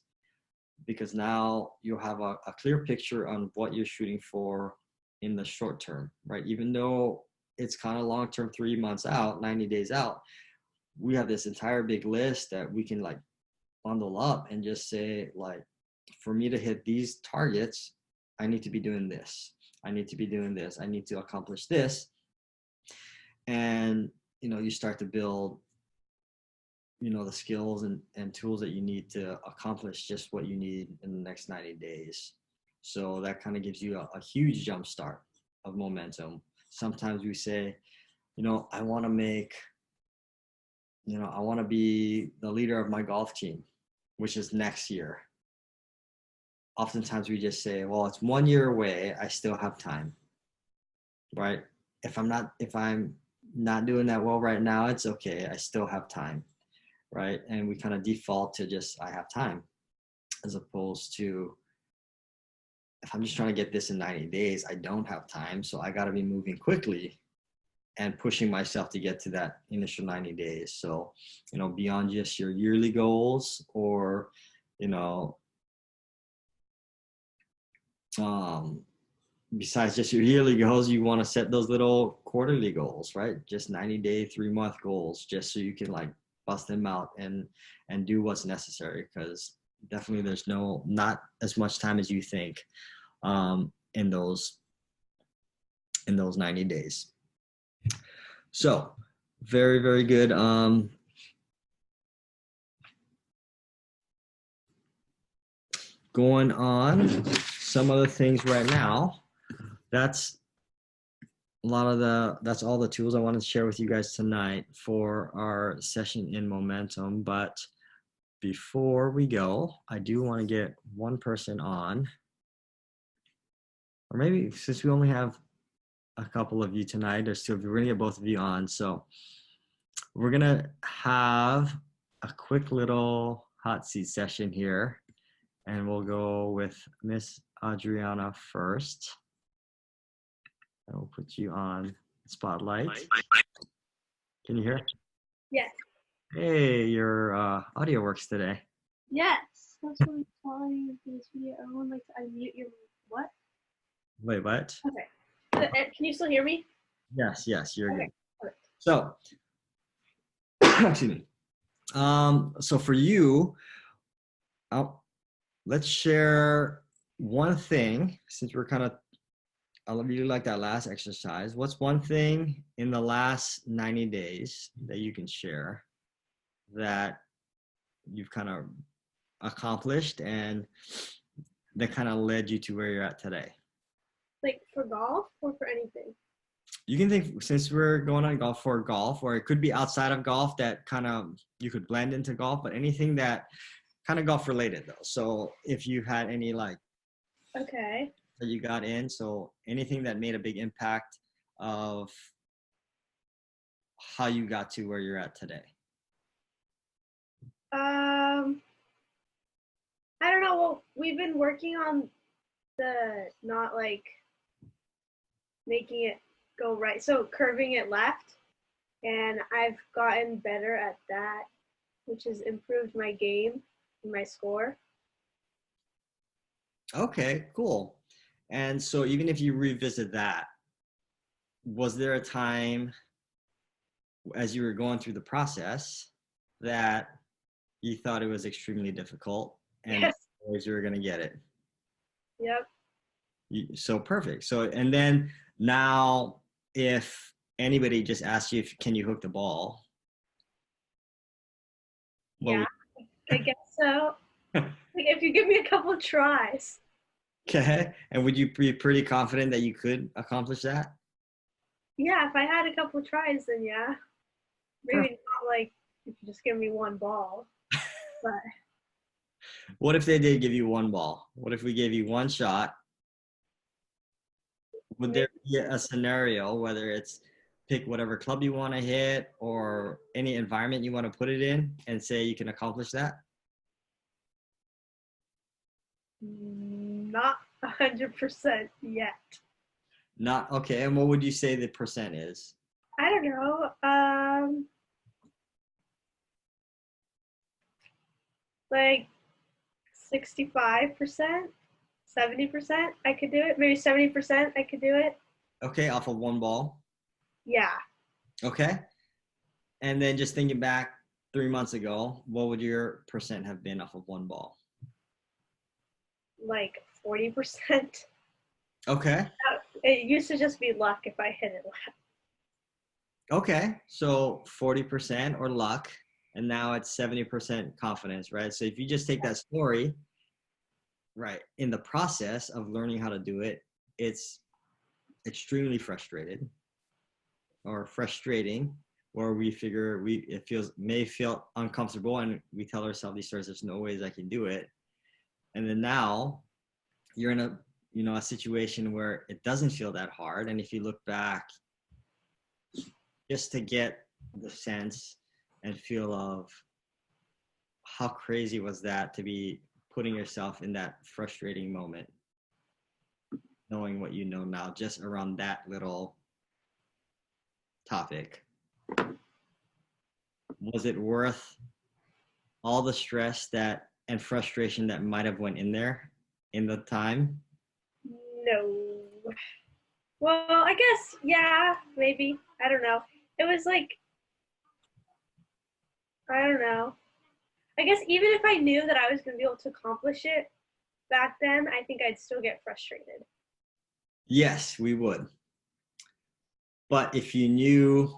because now you'll have a clear picture on what you're shooting for in the short term, right? Even though it's kind of long term, 3 months out, 90 days out, we have this entire big list that we can like bundle up and just say like, for me to hit these targets, I need to be doing this. I need to be doing this. I need to accomplish this. And, you know, you start to build, you know, the skills and tools that you need to accomplish just what you need in the next 90 days. So that kind of gives you a huge jump start of momentum. Sometimes we say, you know, I want to make, you know, I want to be the leader of my golf team, which is next year. Oftentimes we just say, well, it's 1 year away. I still have time, right? If I'm not doing that well right now, it's okay. I still have time, right? And we kind of default to just, I have time, as opposed to, if I'm just trying to get this in 90 days, I don't have time. So I got to be moving quickly and pushing myself to get to that initial 90 days. So, you know, beyond just your yearly goals, or, you know, besides just your yearly goals, you want to set those little quarterly goals, right? Just 90-day, 3-month goals, just so you can like bust them out and do what's necessary, because definitely there's not as much time as you think in those 90 days. So very, very good. Going on some other things right now. That's all the tools I wanted to share with you guys tonight for our session in momentum. But before we go, I do want to get one person on, or maybe since we only have a couple of you tonight, there's two of you, we're gonna get both of you on. So we're gonna have a quick little hot seat session here, and we'll go with Miss Adriana first. And we'll put you on spotlight. Can you hear? Yes. Hey, your audio works today. Yes. That's what I'm telling you for this video. I would like to unmute your what? Wait, what? Okay. Can you still hear me? Yes, you're okay. good. Okay. So, excuse me. So for you, let's share one thing, since we're kind of, I really like that last exercise. What's one thing in the last 90 days that you can share that you've kind of accomplished and that kind of led you to where you're at today? Like for golf or for anything? You can think, since we're going on golf, for golf, or it could be outside of golf that kind of you could blend into golf, but anything that kind of golf related though. So if you had any like Okay. that you got in, so anything that made a big impact of how you got to where you're at today. Um, I don't know. Well, we've been working on the not like making it go right, so curving it left, and I've gotten better at that, which has improved my game and my score. Okay, cool. And so even if you revisit that, was there a time as you were going through the process that you thought it was extremely difficult and Yes. always you were going to get it? Yep. So perfect. So, and then now if anybody just asks you if can you hook the ball, what Yeah. would, I guess so. Like, if you give me a couple tries. okay. And would you be pretty confident that you could accomplish that? Yeah, if I had a couple tries, then yeah. Maybe Perfect. not like if you just give me one ball, but What if they did give you one ball? What if we gave you one shot? Would maybe there be a scenario, whether it's pick whatever club you want to hit or any environment you want to put it in and say you can accomplish that? not 100% yet. Not okay. And what would you say the percent is? I don't know. Like 65%, 70%, I could do it. Maybe 70%, I could do it. Okay, off of one ball. Yeah, Okay. And then just thinking back 3 months ago, what would your percent have been off of one ball? like 40%. Okay. It used to just be luck if I hit it left. Okay. So 40% or luck, and now it's 70% confidence, right? So if you just take that story, right, in the process of learning how to do it, it's extremely frustrated or frustrating, or we figure it may feel uncomfortable and we tell ourselves these stories, there's no ways I can do it. And then now you're in a situation where it doesn't feel that hard. And if you look back just to get the sense and feel of how crazy was that to be putting yourself in that frustrating moment, knowing what you know now just around that little topic, was it worth all the stress that and frustration that might have went in there in the time? No. Well, I guess, yeah, maybe. I don't know. It was like, I don't know. I guess even if I knew that I was going to be able to accomplish it back then, I think I'd still get frustrated. Yes, we would. But if you knew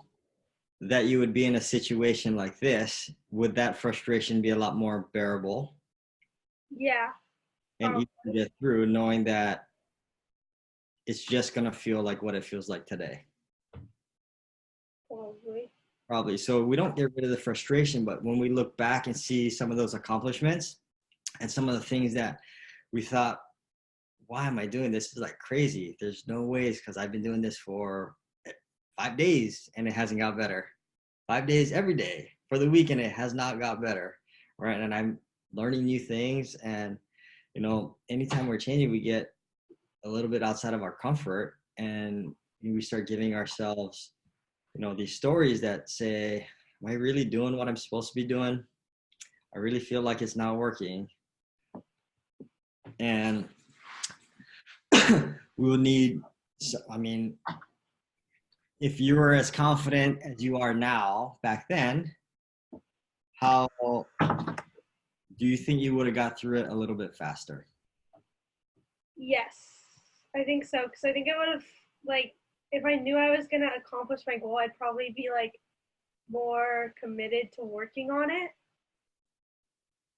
that you would be in a situation like this, would that frustration be a lot more bearable Yeah, and easy to get through knowing that it's just going to feel like what it feels like today? probably. Probably. So we don't get rid of the frustration, but when we look back and see some of those accomplishments and some of the things that we thought, why am I doing this? This is like crazy. There's no ways because I've been doing this for 5 days and it hasn't got better. 5 days every day for the weekend, it has not got better. Right. And I'm learning new things. And, anytime we're changing, we get a little bit outside of our comfort and we start giving ourselves, these stories that say, am I really doing what I'm supposed to be doing? I really feel like it's not working. And we will need, if you were as confident as you are now back then, how do you think you would have got through it a little bit faster? Yes, I think so. Because I think it would have, like, if I knew I was going to accomplish my goal, I'd probably be, like, more committed to working on it.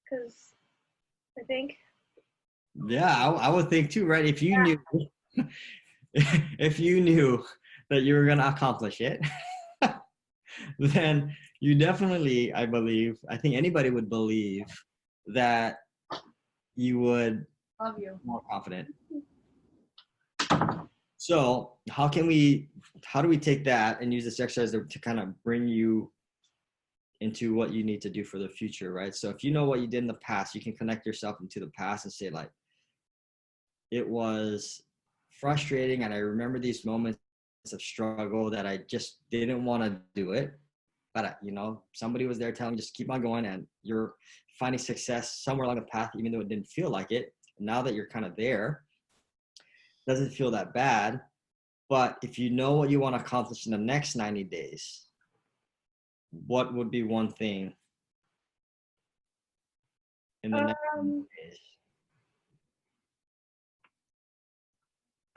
Because I think. Yeah, I would think too, right? If you knew, if you knew that you were going to accomplish it, then you definitely, I think anybody would believe that you would Love you. be more confident. So how do we take that and use this exercise to kind of bring you into what you need to do for the future, right? So if you know what you did in the past, you can connect yourself into the past and say like, it was frustrating and I remember these moments of struggle that I just didn't want to do it. But somebody was there telling me just keep on going, and you're finding success somewhere along the path, even though it didn't feel like it. And now that you're kind of there, it doesn't feel that bad. But if you know what you want to accomplish in the next 90 days, what would be one thing in the next 90 days?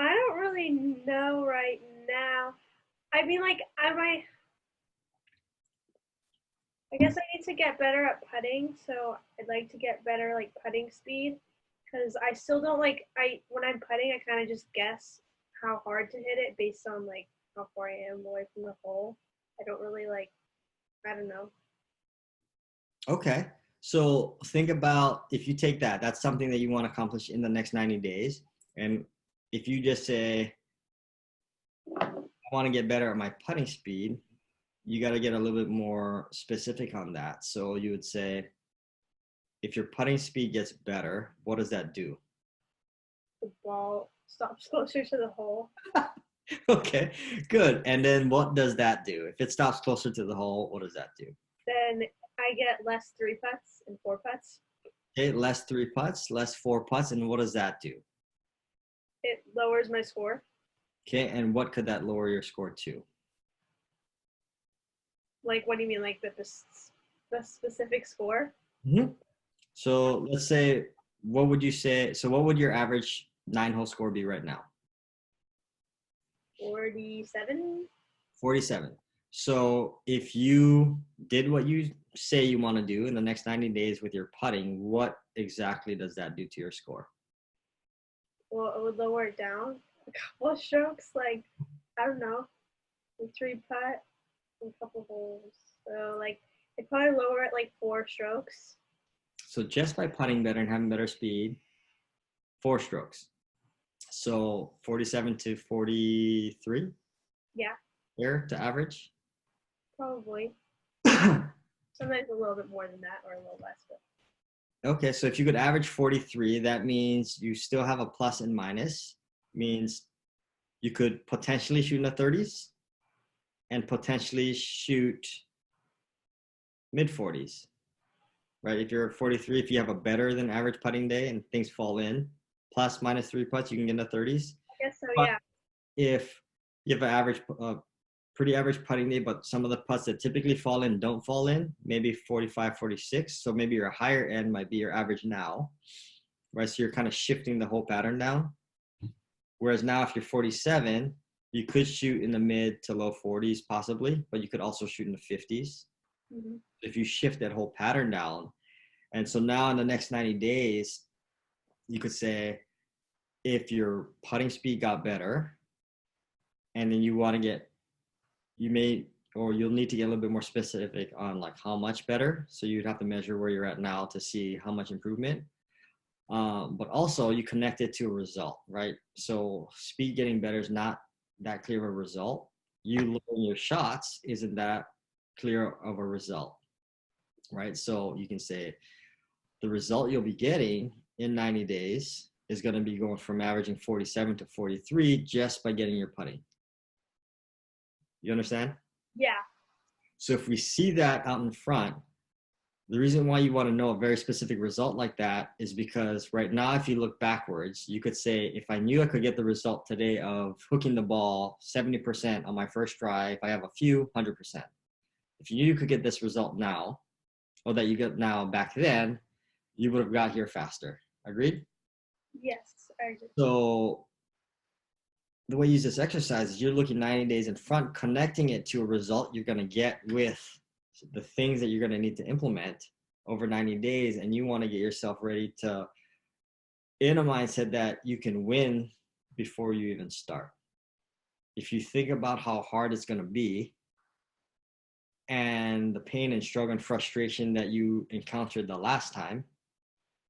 I don't really know right now. I mean, like, I guess I need to get better at putting, so I'd like to get better, like, putting speed, because I still don't, like, when I'm putting, I kind of just guess how hard to hit it based on, like, how far I am away from the hole. I don't really, like, I don't know. Okay. So think about, if you take that's something that you want to accomplish in the next 90 days. And if you just say, I want to get better at my putting speed, you got to get a little bit more specific on that. So you would say, if your putting speed gets better, what does that do? The ball stops closer to the hole. Okay, good. And then what does that do? If it stops closer to the hole, what does that do? Then I get less 3 putts and 4 putts. Okay, less 3 putts, less 4 putts. And what does that do? It lowers my score. Okay, and what could that lower your score to? Like, what do you mean, like the specific score? Mm-hmm. So let's say, what would you say? So what would your average 9-hole score be right now? 47. 47. So if you did what you say you want to do in the next 90 days with your putting, what exactly does that do to your score? Well, it would lower it down a couple of strokes, like, I don't know, like 3 putt and a couple holes. So, like, I'd probably lower it like 4 strokes. So just by putting better and having better speed, 4 strokes. So 47 to 43? Yeah. There to average? Probably. Sometimes a little bit more than that or a little less. But Okay, so if you could average 43, that means you still have a plus and minus. Means you could potentially shoot in the 30s and potentially shoot mid 40s, right? If you're 43, if you have a better than average putting day and things fall in, plus minus 3 putts, you can get in the 30s. I guess so, But yeah. if you have an average, pretty average putting day, but some of the putts that typically fall in don't fall in, maybe 45, 46. So maybe your higher end might be your average now, right? So you're kind of shifting the whole pattern down. Whereas now if you're 47, you could shoot in the mid to low 40s possibly, but you could also shoot in the 50s. Mm-hmm. If you shift that whole pattern down. And so now in the next 90 days, you could say, if your putting speed got better, and then you want to get, you'll need to get a little bit more specific on like how much better. So you'd have to measure where you're at now to see how much improvement. But also you connect it to a result, right? So speed getting better is not that clear of a result. You lowering your shots isn't that clear of a result, right? So you can say the result you'll be getting in 90 days is going to be going from averaging 47 to 43 just by getting your putting. You understand? Yeah. So if we see that out in front, the reason why you want to know a very specific result like that is because right now, if you look backwards, you could say, if I knew I could get the result today of hooking the ball 70% on my first try, if I have a few, 100%. If you knew you could get this result now, or that you get now back then, you would have got here faster. Agreed? Yes, I agree. So the way you use this exercise is you're looking 90 days in front, connecting it to a result you're going to get with the things that you're going to need to implement over 90 days. And you want to get yourself ready to, in a mindset that you can win before you even start. If you think about how hard it's going to be and the pain and struggle and frustration that you encountered the last time,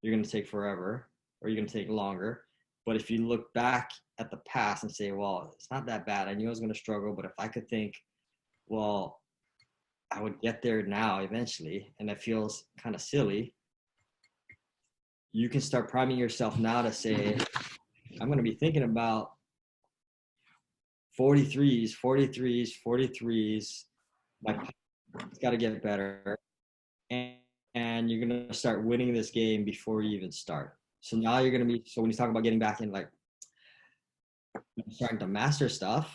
you're going to take forever or you're going to take longer. But if you look back at the past and say, well, it's not that bad. I knew I was going to struggle, but if I could think, well, I would get there now eventually, and that feels kind of silly, you can start priming yourself now to say, I'm going to be thinking about 43s, 43s, 43s. My it's got to get better. And you're going to start winning this game before you even start. So now you're going to be, so when you talk about getting back in, like starting to master stuff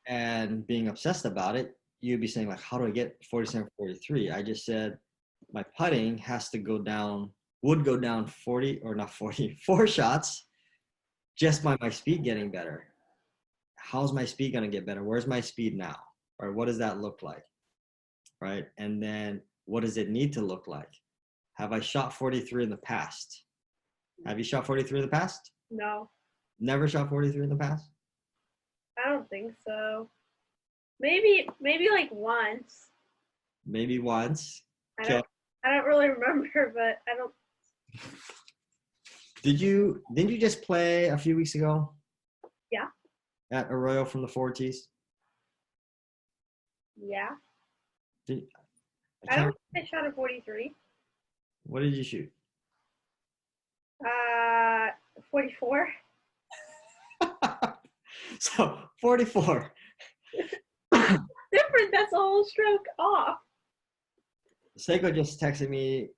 and being obsessed about it, you'd be saying like, how do I get 47, 43? I just said my putting has to go down, would go down 40 or not 40, 4 shots just by my speed getting better. How's my speed going to get better? Where's my speed now? Right? What does that look like? Right? And then what does it need to look like? Have I shot 43 in the past? Have you shot 43 in the past? No, Never shot 43 in the past? I don't think so. Maybe like once. Maybe once. I don't really remember, but I don't. Didn't you just play a few weeks ago? Yeah. At Arroyo from the 40s? Yeah. I I don't think I shot a 43. What did you shoot? 44. So 44. Different. That's a whole stroke off. Seiko just texted me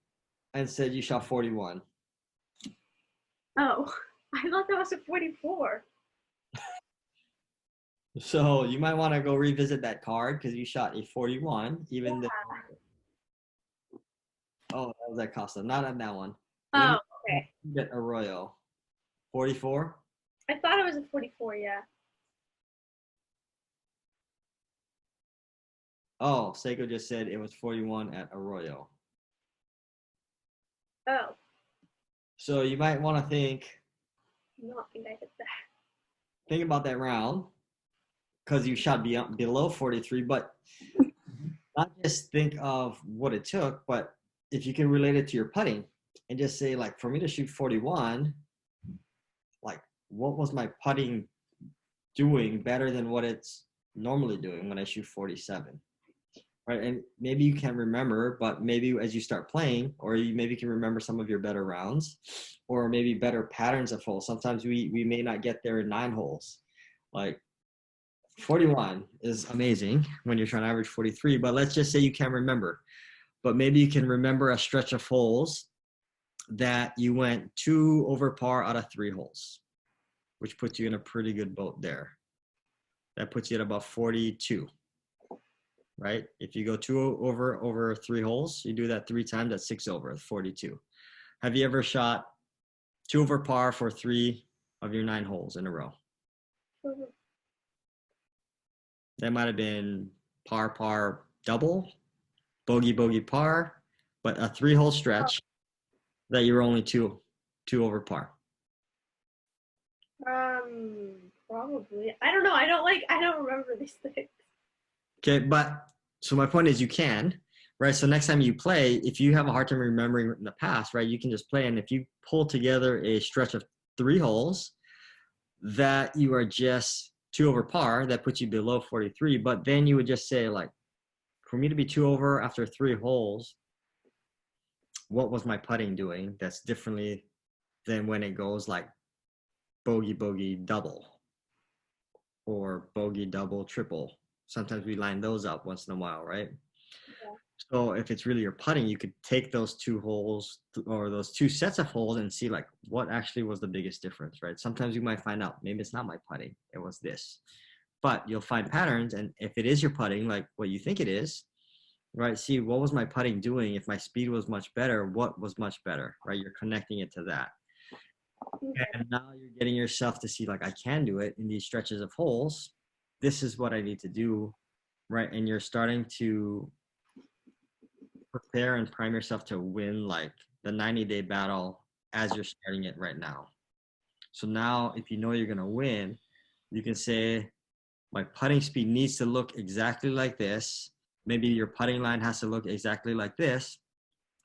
and said you shot 41. Oh, I thought that was a 44. So you might want to go revisit that card because you shot a 41, even though. Oh, that was at Costa, not on that one. Oh, okay. Get Arroyo. 44? I thought it was a 44, yeah. Oh, Seiko just said it was 41 at Arroyo. Oh. So you might want to think Not think I hit that. think about that round because you shot below 43, but not just think of what it took, but if you can relate it to your putting and just say, like, for me to shoot 41, like, what was my putting doing better than what it's normally doing when I shoot 47? Right. And maybe you can't remember, but maybe as you start playing, or you maybe can remember some of your better rounds, or maybe better patterns of holes. Sometimes we may not get there in 9 holes. Like 41 is amazing when you're trying to average 43, but let's just say you can't remember. But maybe you can remember a stretch of holes that you went 2 over par out of 3 holes, which puts you in a pretty good boat there. That puts you at about 42. Right? If you go 2 over 3 holes, you do that 3 times, that's 6 over, 42. Have you ever shot 2 over par for 3 of your 9 holes in a row? That might have been par, double, bogey, par, but a 3-hole stretch that you're only 2 over par. Probably. I don't know. I don't remember these things. Okay, but so my point is you can, right? So next time you play, if you have a hard time remembering in the past, right, you can just play. And if you pull together a stretch of 3 holes that you are just 2 over par, that puts you below 43. But then you would just say, like, for me to be 2 over after 3 holes, what was my putting doing that's differently than when it goes like bogey, double, or bogey, double, triple? Sometimes we line those up once in a while, right? Yeah. So if it's really your putting, you could take those 2 holes or those 2 sets of holes and see, like, what actually was the biggest difference, right? Sometimes you might find out maybe it's not my putting, it was this. But you'll find patterns, and if it is your putting, like what you think it is, right? See, what was my putting doing? If my speed was much better, what was much better, right? You're connecting it to that. And now you're getting yourself to see, like, I can do it in these stretches of holes. This is what I need to do, right? And you're starting to prepare and prime yourself to win, like, the 90-day battle as you're starting it right now. So now if you know you're going to win, you can say, my putting speed needs to look exactly like this. Maybe your putting line has to look exactly like this.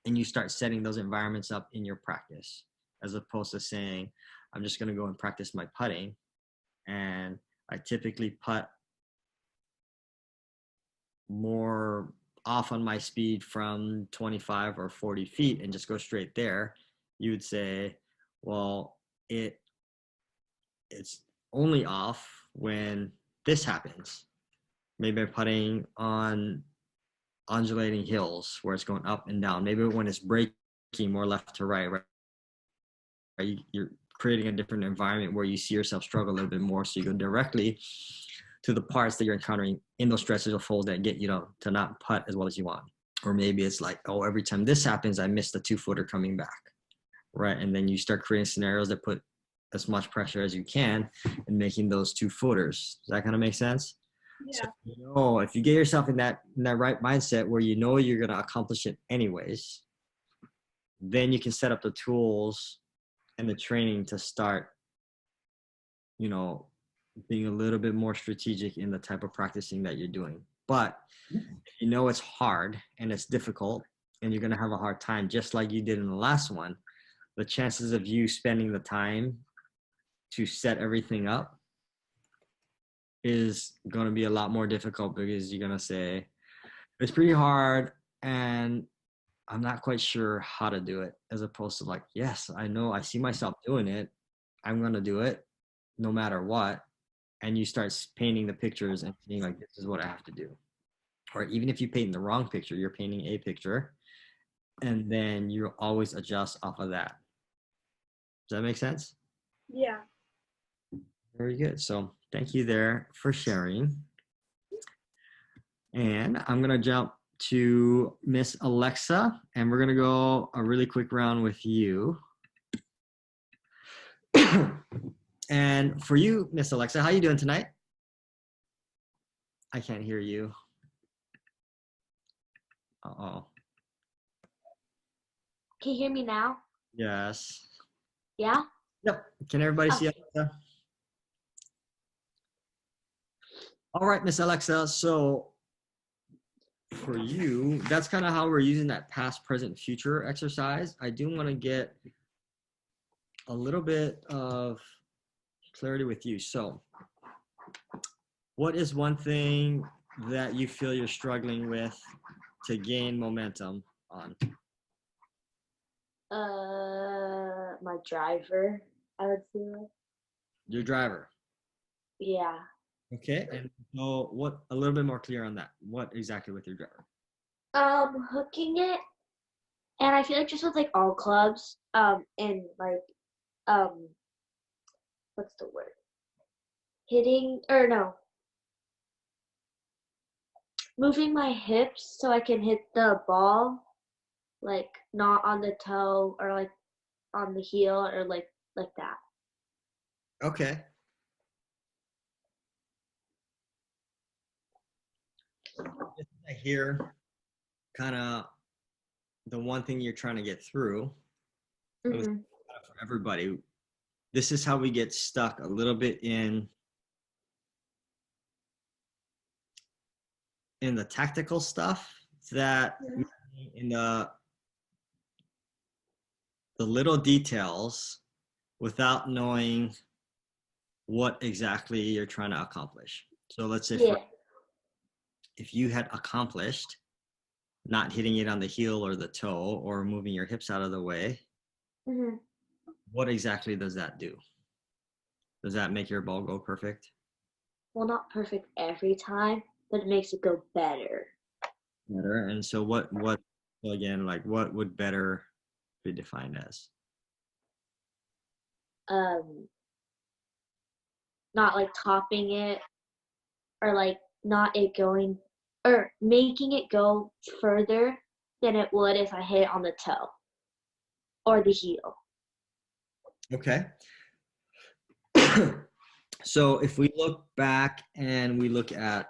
and you start setting those environments up in your practice, as opposed to saying, I'm just going to go and practice my putting. And I typically putt more off on my speed from 25 or 40 feet and just go straight there. You would say, well, it's only off when this happens. Maybe I'm putting on undulating hills where it's going up and down. Maybe when it's breaking more left to right, right? You're creating a different environment where you see yourself struggle a little bit more. So you go directly to the parts that you're encountering in those stretches of holes that get you to not putt as well as you want. Or maybe it's like, oh, every time this happens, I miss the 2-footer coming back, right? And then you start creating scenarios that put as much pressure as you can in making those 2-footers. Does that kind of make sense? Yeah. So, if you get yourself in that right mindset where you know you're going to accomplish it anyways, then you can set up the tools and the training to start, being a little bit more strategic in the type of practicing that you're doing. But if you know it's hard and it's difficult and you're going to have a hard time, just like you did in the last one, the chances of you spending the time to set everything up is going to be a lot more difficult, because you're going to say, it's pretty hard and I'm not quite sure how to do it, as opposed to like, yes, I know, I see myself doing it. I'm going to do it no matter what. And you start painting the pictures and seeing like, this is what I have to do. Or even if you paint the wrong picture, you're painting a picture, and then you always adjust off of that. Does that make sense? Yeah. Very good. So thank you there for sharing. And I'm going to jump to Miss Alexa, and we're going to go a really quick round with you. And for you, Miss Alexa, how you doing tonight? I can't hear you. Uh-oh. Can you hear me now? Yes. Yeah? Yep. Can everybody see Alexa? All right, Miss Alexa. So for you, that's kind of how we're using that past, present, future exercise. I do want to get a little bit of clarity with you. So what is one thing that you feel you're struggling with to gain momentum on? My driver, I would say. Your driver. Yeah. Okay. And so a little bit more clear on that. What exactly with your driver? Hooking it, and I feel like just with like all clubs, and like, what's the word? Hitting, or no, moving my hips so I can hit the ball, like not on the toe or like on the heel or like that. Okay. I hear kind of the one thing you're trying to get through. Mm-hmm. For everybody, this is how we get stuck a little bit in the tactical stuff, that in the little details, without knowing what exactly you're trying to accomplish. So let's say if you had accomplished not hitting it on the heel or the toe or moving your hips out of the way, what exactly does that do? Does that make your ball go perfect? Well, not perfect every time, but it makes it go better. Better. And so what again, like what would better be defined as? Not like topping it, or like not it going, or making it go further than it would if I hit it on the toe or the heel. Okay. So if we look back and we look at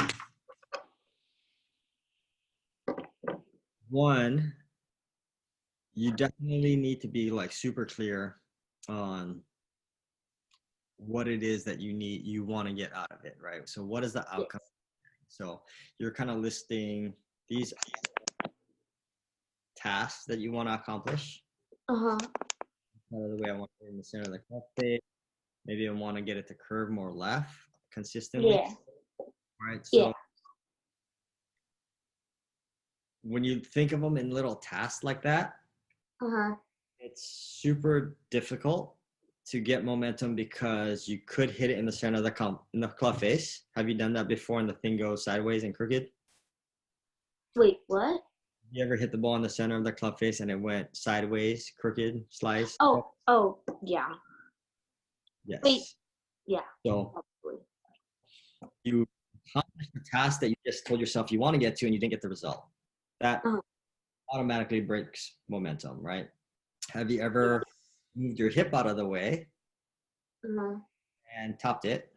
one, you definitely need to be like super clear on what it is that you want to get out of it, right? So what is the outcome? So you're kind of listing these tasks that you want to accomplish. Uh-huh. The way I want it in the center of the club face. Maybe I want to get it to curve more left consistently. Yeah. Right. Yeah. So when you think of them in little tasks like that, Uh-huh. it's super difficult to get momentum because you could hit it in the center of the club face. Have you done that before and the thing goes sideways and crooked? Wait, what? You ever hit the ball in the center of the club face and it went sideways, crooked, slice? Oh, yeah. Yes. Wait. Yeah. So Probably. you accomplished the task that you just told yourself you want to get to and you didn't get the result. That Uh-huh. automatically breaks momentum, right? Have you ever moved your hip out of the way Uh-huh. and topped it,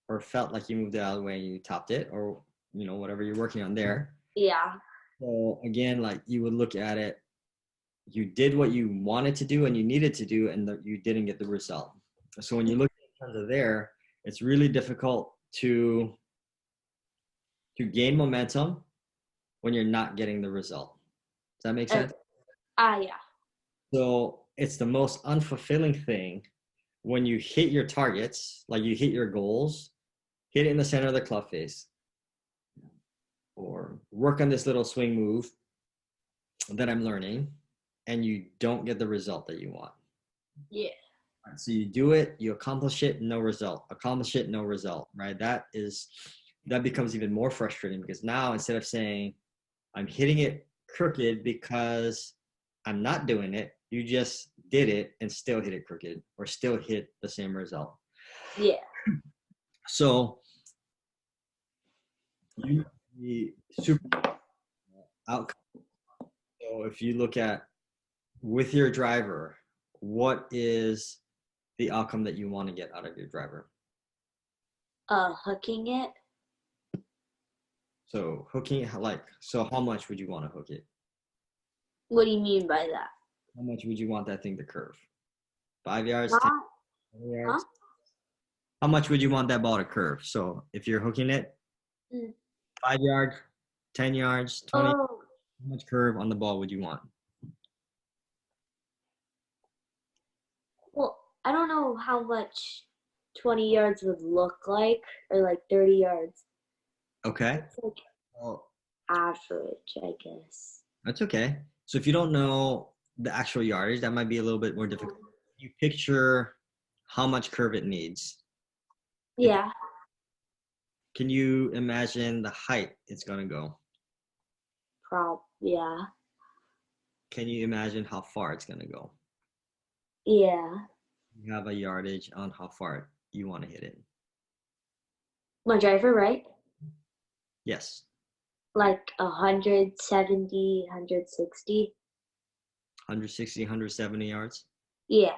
or felt like you moved it out of the way and you topped it, or whatever you're working on there? Yeah. So again, like you would look at it, you did what you wanted to do and you needed to do, and you didn't get the result. So when you look in terms of there, it's really difficult to gain momentum when you're not getting the result. Does that make sense? Yeah. So it's the most unfulfilling thing when you hit your targets, like you hit your goals, hit it in the center of the club face, or work on this little swing move that I'm learning, and you don't get the result that you want. Yeah. So you do it, you accomplish it, no result. Accomplish it, no result, right? That becomes even more frustrating because now instead of saying I'm hitting it crooked because I'm not doing it, you just did it and still hit it crooked or still hit the same result. Yeah. So you the super outcome. So if you look at with your driver, what is the outcome that you want to get out of your driver? Hooking it. So hooking, so how much would you want to hook it? What do you mean by that? How much would you want that thing to curve? 5 yards, Not, 10 yards? How much would you want that ball to curve? So if you're hooking it, 5 yards, 10 yards, 20, how much curve on the ball would you want? Well, I don't know how much 20 yards would look like, or like 30 yards. Okay. It's like Well, average, I guess. that's okay. So if you don't know the actual yardage, that might be a little bit more difficult. You picture how much curve it needs. Yeah. Can you imagine the height it's going to go? Yeah. Can you imagine how far it's going to go? Yeah. You have a yardage on how far you want to hit it. My driver, right? Yes. Like 170, 160. 160, 170 yards. Yeah.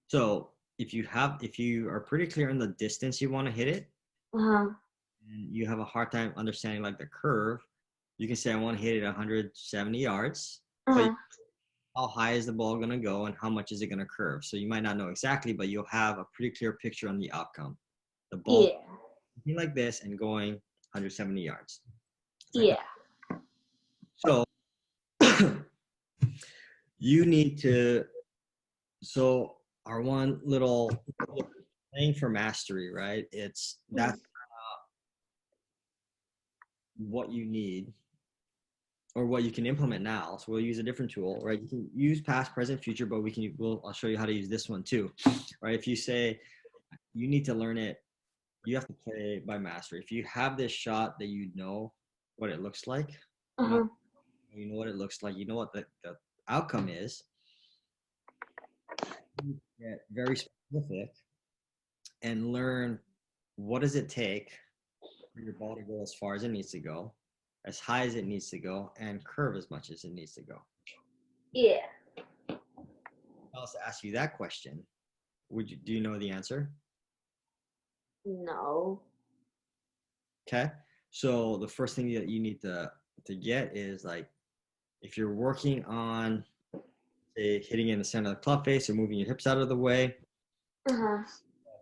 So if you are pretty clear on the distance you want to hit it, Uh-huh. and you have a hard time understanding like the curve, you can say I want to hit it 170 yards. Uh-huh. But how high is the ball going to go and how much is it going to curve? So you might not know exactly, but you'll have a pretty clear picture on the outcome. The ball looking like this and going 170 yards. Yeah. So you need to, so our one little playing for mastery, right? That's what you need or what you can implement now. So we'll use a different tool, right? You can use past, present, future, but I'll show you how to use this one too, right? If you say you need to learn it, you have to play by mastery. If you have this shot that you know what it looks like, you know what it looks like, you know what the outcome is, you get very specific and learn what does it take for your ball to go as far as it needs to go, as high as it needs to go, and curve as much as it needs to go. Yeah. I'll also ask you that question. Do you know the answer? No. Okay. So the first thing that you need to get is like, if you're working on say hitting in the center of the club face or moving your hips out of the way,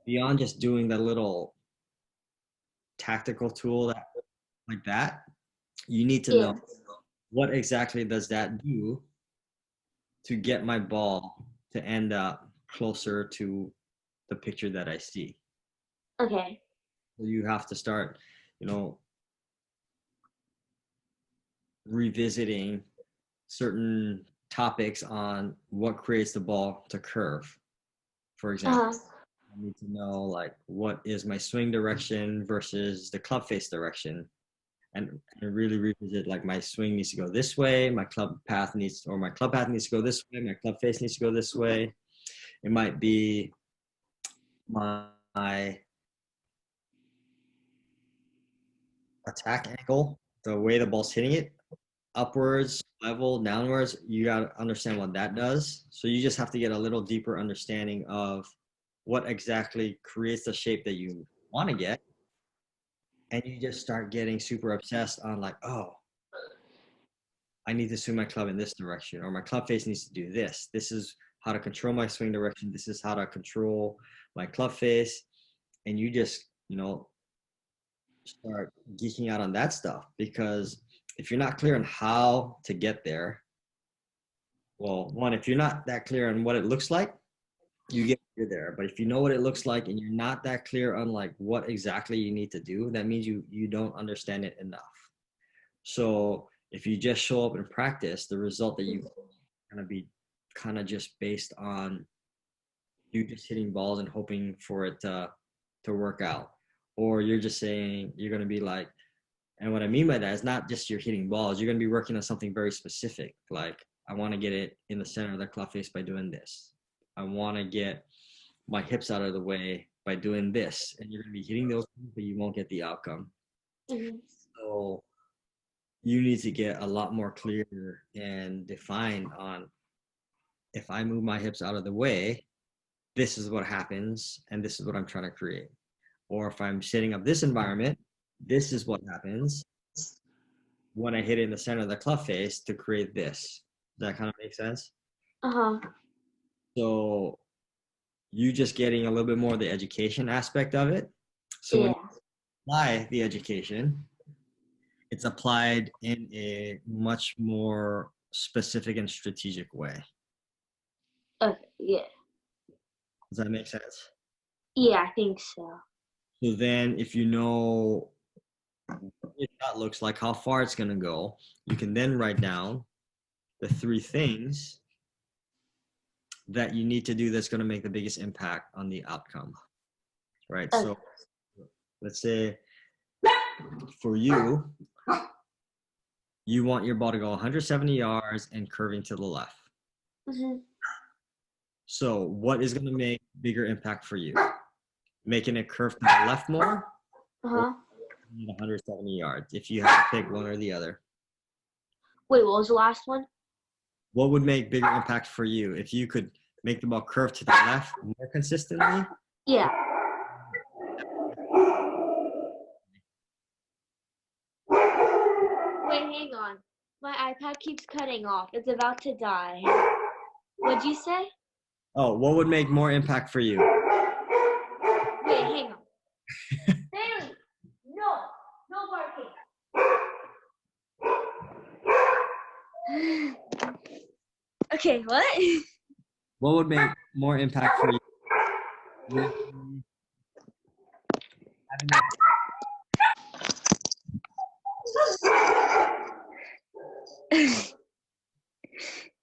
beyond just doing that little tactical tool like that, you need to know what exactly does that do to get my ball to end up closer to the picture that I see? Okay. So you have to start, you know, revisiting certain topics on what creates the ball to curve. For example, Uh-huh. I need to know like what is my swing direction versus the club face direction, and really revisit like my swing needs to go this way, my club path needs, or my club path needs to go this way, my club face needs to go this way. It might be my attack angle, the way the ball's hitting it, upwards, level, downwards. You got to understand what that does. So you just have to get a little deeper understanding of what exactly creates the shape that you want to get. And you just start getting super obsessed on like, oh, I need to swing my club in this direction, or my club face needs to do this. This is how to control my swing direction. This is how to control my club face. And you just, start geeking out on that stuff, because if you're not clear on how to get there, well, one, if you're not that clear on what it looks like, you get there. But if you know what it looks like and you're not that clear on like what exactly you need to do, that means you don't understand it enough. So if you just show up and practice, the result that you going to be kind of just based on you just hitting balls and hoping for it to work out. Or you're just saying you're going to be like, and what I mean by that is not just you're hitting balls, you're going to be working on something very specific. Like, I want to get it in the center of the club face by doing this. I want to get my hips out of the way by doing this. And you're going to be hitting those things, but you won't get the outcome. Mm-hmm. So you need to get a lot more clear and defined on, if I move my hips out of the way, this is what happens, and this is what I'm trying to create. Or if I'm setting up this environment, this is what happens when I hit it in the center of the club face to create this. Does that kind of make sense? Uh-huh. So you just getting a little bit more of the education aspect of it. So when Yeah. you apply the education, it's applied in a much more specific and strategic way. Okay. Yeah. Does that make sense? Yeah, I think so. So then if you know what that looks like, how far it's going to go, you can then write down the 3 things that you need to do that's going to make the biggest impact on the outcome, right? Okay. So let's say for you, you want your ball to go 170 yards and curving to the left. Mm-hmm. So what is going to make bigger impact for you? Making it curve to the left more, Uh-huh. 170 yards, if you have to pick one or the other. Wait, what was the last one? What would make bigger impact for you if you could make the ball curve to the left more consistently? Yeah. Wait, hang on. My iPad keeps cutting off. It's about to die. What'd you say? Oh, what would make more impact for you? Wait, hang on. Bailey! No! No barking. Okay, what? What would make more impact for you? Having that-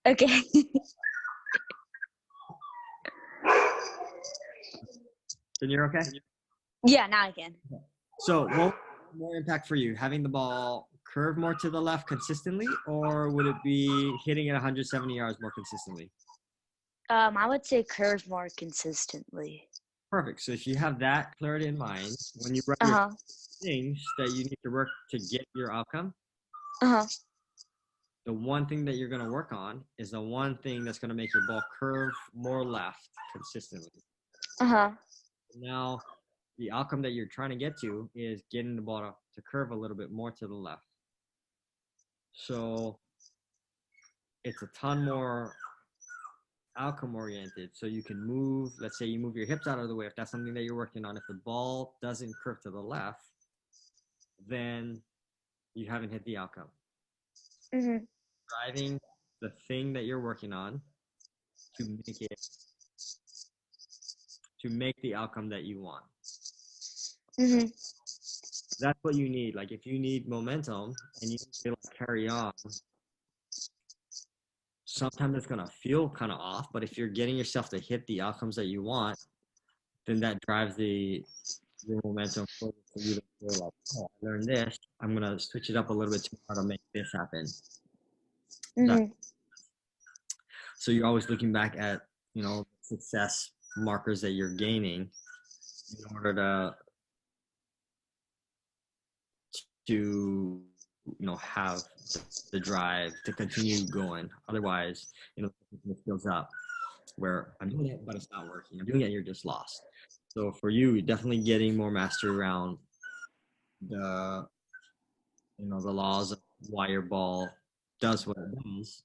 Okay. Then you're okay? Yeah, now I can. So what would make more impact for you? Having the ball curve more to the left consistently, or would it be hitting it 170 yards more consistently? I would say curve more consistently. Perfect. So if you have that clarity in mind, when you write your Uh-huh. things that you need to work to get your outcome, Uh-huh. the one thing that you're going to work on is the one thing that's going to make your ball curve more left consistently. Uh-huh. Now, the outcome that you're trying to get to is getting the ball to curve a little bit more to the left. So it's a ton more outcome oriented. So you can move, let's say you move your hips out of the way. If that's something that you're working on, if the ball doesn't curve to the left, then you haven't hit the outcome. Mhm. driving the thing that you're working on to make the outcome that you want. Mhm. That's what you need. Like if you need momentum and you need to like carry on, sometimes it's gonna feel kind of off, but if you're getting yourself to hit the outcomes that you want, then that drives the momentum for you to feel like, oh, I learned this. I'm gonna switch it up a little bit tomorrow to make this happen. That, Mhm. so you're always looking back at, you know, success markers that you're gaining in order to you know have the drive to continue going. Otherwise, you know, it builds up where I'm doing it, but it's not working. I'm doing it, you're just lost. So for you, definitely getting more mastery around the, you know, the laws of why your ball does what it does.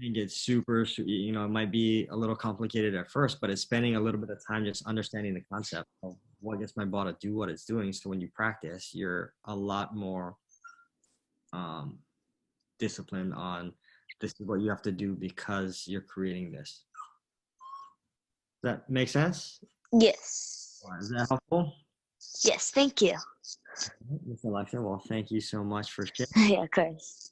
And get super, you know, it might be a little complicated at first, but it's spending a little bit of time just understanding the concept of what gets my ball to do what it's doing. So when you practice, you're a lot more um, disciplined on this is what you have to do because you're creating this. Does that make sense? Yes. Is that helpful? Yes. Thank you. Miss Alexa, well, thank you so much for sharing. Yeah, of course.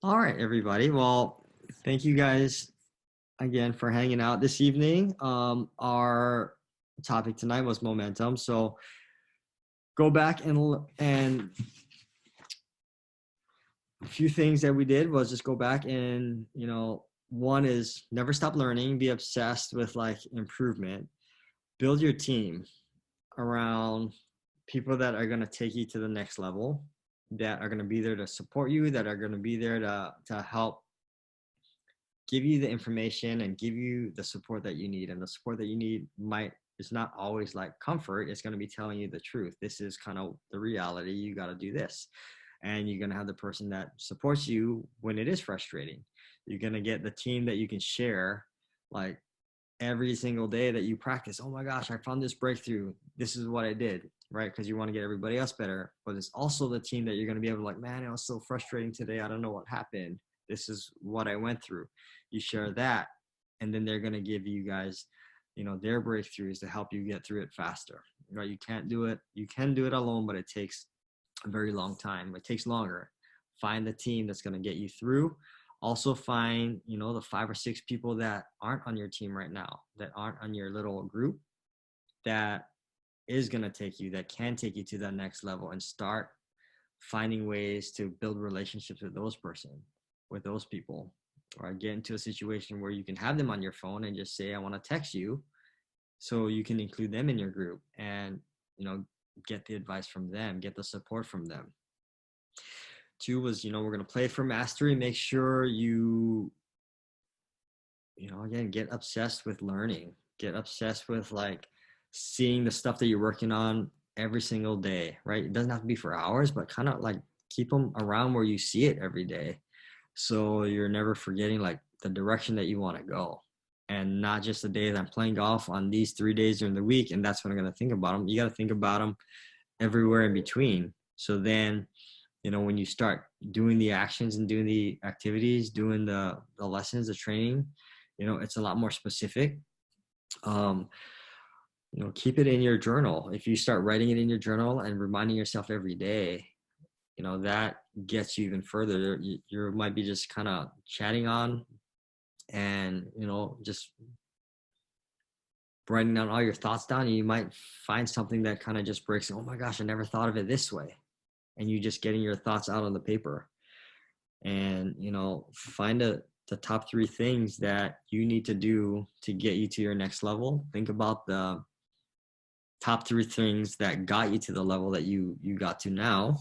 All right, everybody. Well, thank you guys again for hanging out this evening. Our topic tonight was momentum. So go back and a few things that we did was just go back and, you know, one is never stop learning, be obsessed with like improvement, build your team around people that are going to take you to the next level, that are going to be there to support you, that are going to be there to help give you the information and give you the support that you need. And the support that you need is not always like comfort. It's going to be telling you the truth. This is kind of the reality. You got to do this. And you're going to have the person that supports you when it is frustrating. You're going to get the team that you can share like every single day that you practice. Oh my gosh, I found this breakthrough. This is what I did, right? Because you want to get everybody else better. But it's also the team that you're going to be able to like, man, it was so frustrating today. I don't know what happened. This is what I went through. You share that, and then they're going to give you guys, you know, their breakthroughs to help you get through it faster. Right? You can't do it. You can do it alone, but it takes a very long time. It takes longer. Find the team that's going to get you through. Also find, you know, the 5 or 6 people that aren't on your team right now, that aren't on your little group, that is going to take you, that can take you to that next level, and start finding ways to build relationships with those people, or get into a situation where you can have them on your phone and just say, I want to text you, so you can include them in your group and, you know, get the advice from them, get the support from them. 2 was, you know, we're going to play for mastery. Make sure you know, again, get obsessed with learning, get obsessed with like seeing the stuff that you're working on every single day, right? It doesn't have to be for hours, but kind of like keep them around where you see it every day. So you're never forgetting like the direction that you want to go, and not just the day that I'm playing golf on these 3 days during the week. And that's when I'm going to think about them. You got to think about them everywhere in between. So then, you know, when you start doing the actions and doing the activities, doing the lessons, the training, you know, it's a lot more specific. You know, keep it in your journal. If you start writing it in your journal and reminding yourself every day, you know, that gets you even further. You might be just kind of chatting on and, you know, just writing down all your thoughts down. And you might find something that kind of just breaks, oh my gosh, I never thought of it this way. And you just getting your thoughts out on the paper. And, you know, find the top 3 things that you need to do to get you to your next level. Think about the top 3 things that got you to the level that you got to now.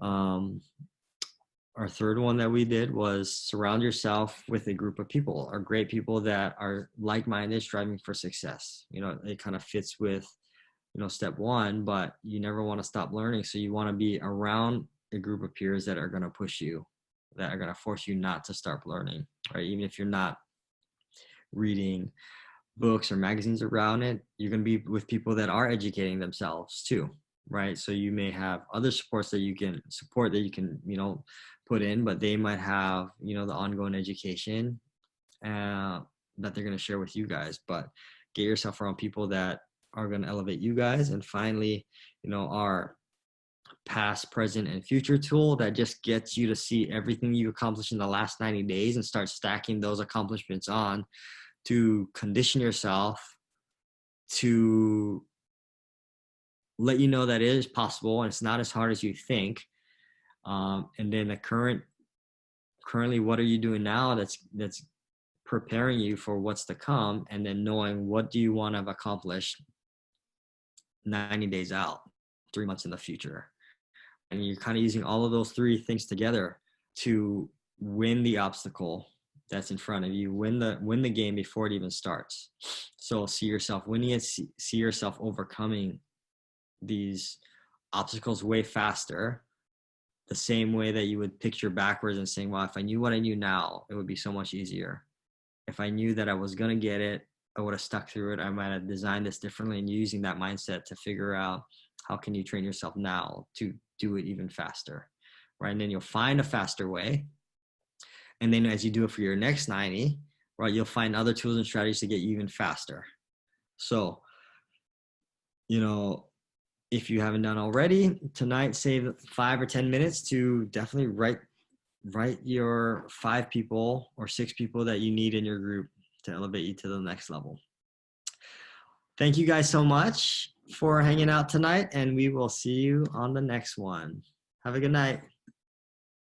Our third one that we did was surround yourself with a group of people, or great people that are like-minded, striving for success. You know, it kind of fits with, you know, step 1, but you never want to stop learning. So you want to be around a group of peers that are going to push you, that are going to force you not to start learning, right? Even if you're not reading books or magazines around it, you're going to be with people that are educating themselves too, right? So you may have other supports that you can support, that you can, put in, but they might have, the ongoing education that they're going to share with you guys. But get yourself around people that are going to elevate you guys. And finally, our past, present, and future tool that just gets you to see everything you accomplished in the last 90 days and start stacking those accomplishments on to condition yourself to let you know that it is possible and it's not as hard as you think. And then currently, what are you doing now that's preparing you for what's to come, and then knowing what do you want to have accomplished 90 days out, 3 months in the future. And you're kind of using all of those three things together to win the obstacle that's in front of you, win the game before it even starts. So see yourself winning it, see yourself overcoming these obstacles way faster, the same way that you would picture backwards and saying, well, if I knew what I knew now, it would be so much easier. If I knew that I was going to get it, I would have stuck through it. I might have designed this differently, and using that mindset to figure out how can you train yourself now to do it even faster, right? And then you'll find a faster way. And then as you do it for your next 90, right, you'll find other tools and strategies to get you even faster. So, if you haven't done already, tonight, save 5 or 10 minutes to definitely write your 5 people or 6 people that you need in your group to elevate you to the next level. Thank you guys so much for hanging out tonight, and we will see you on the next one. Have a good night.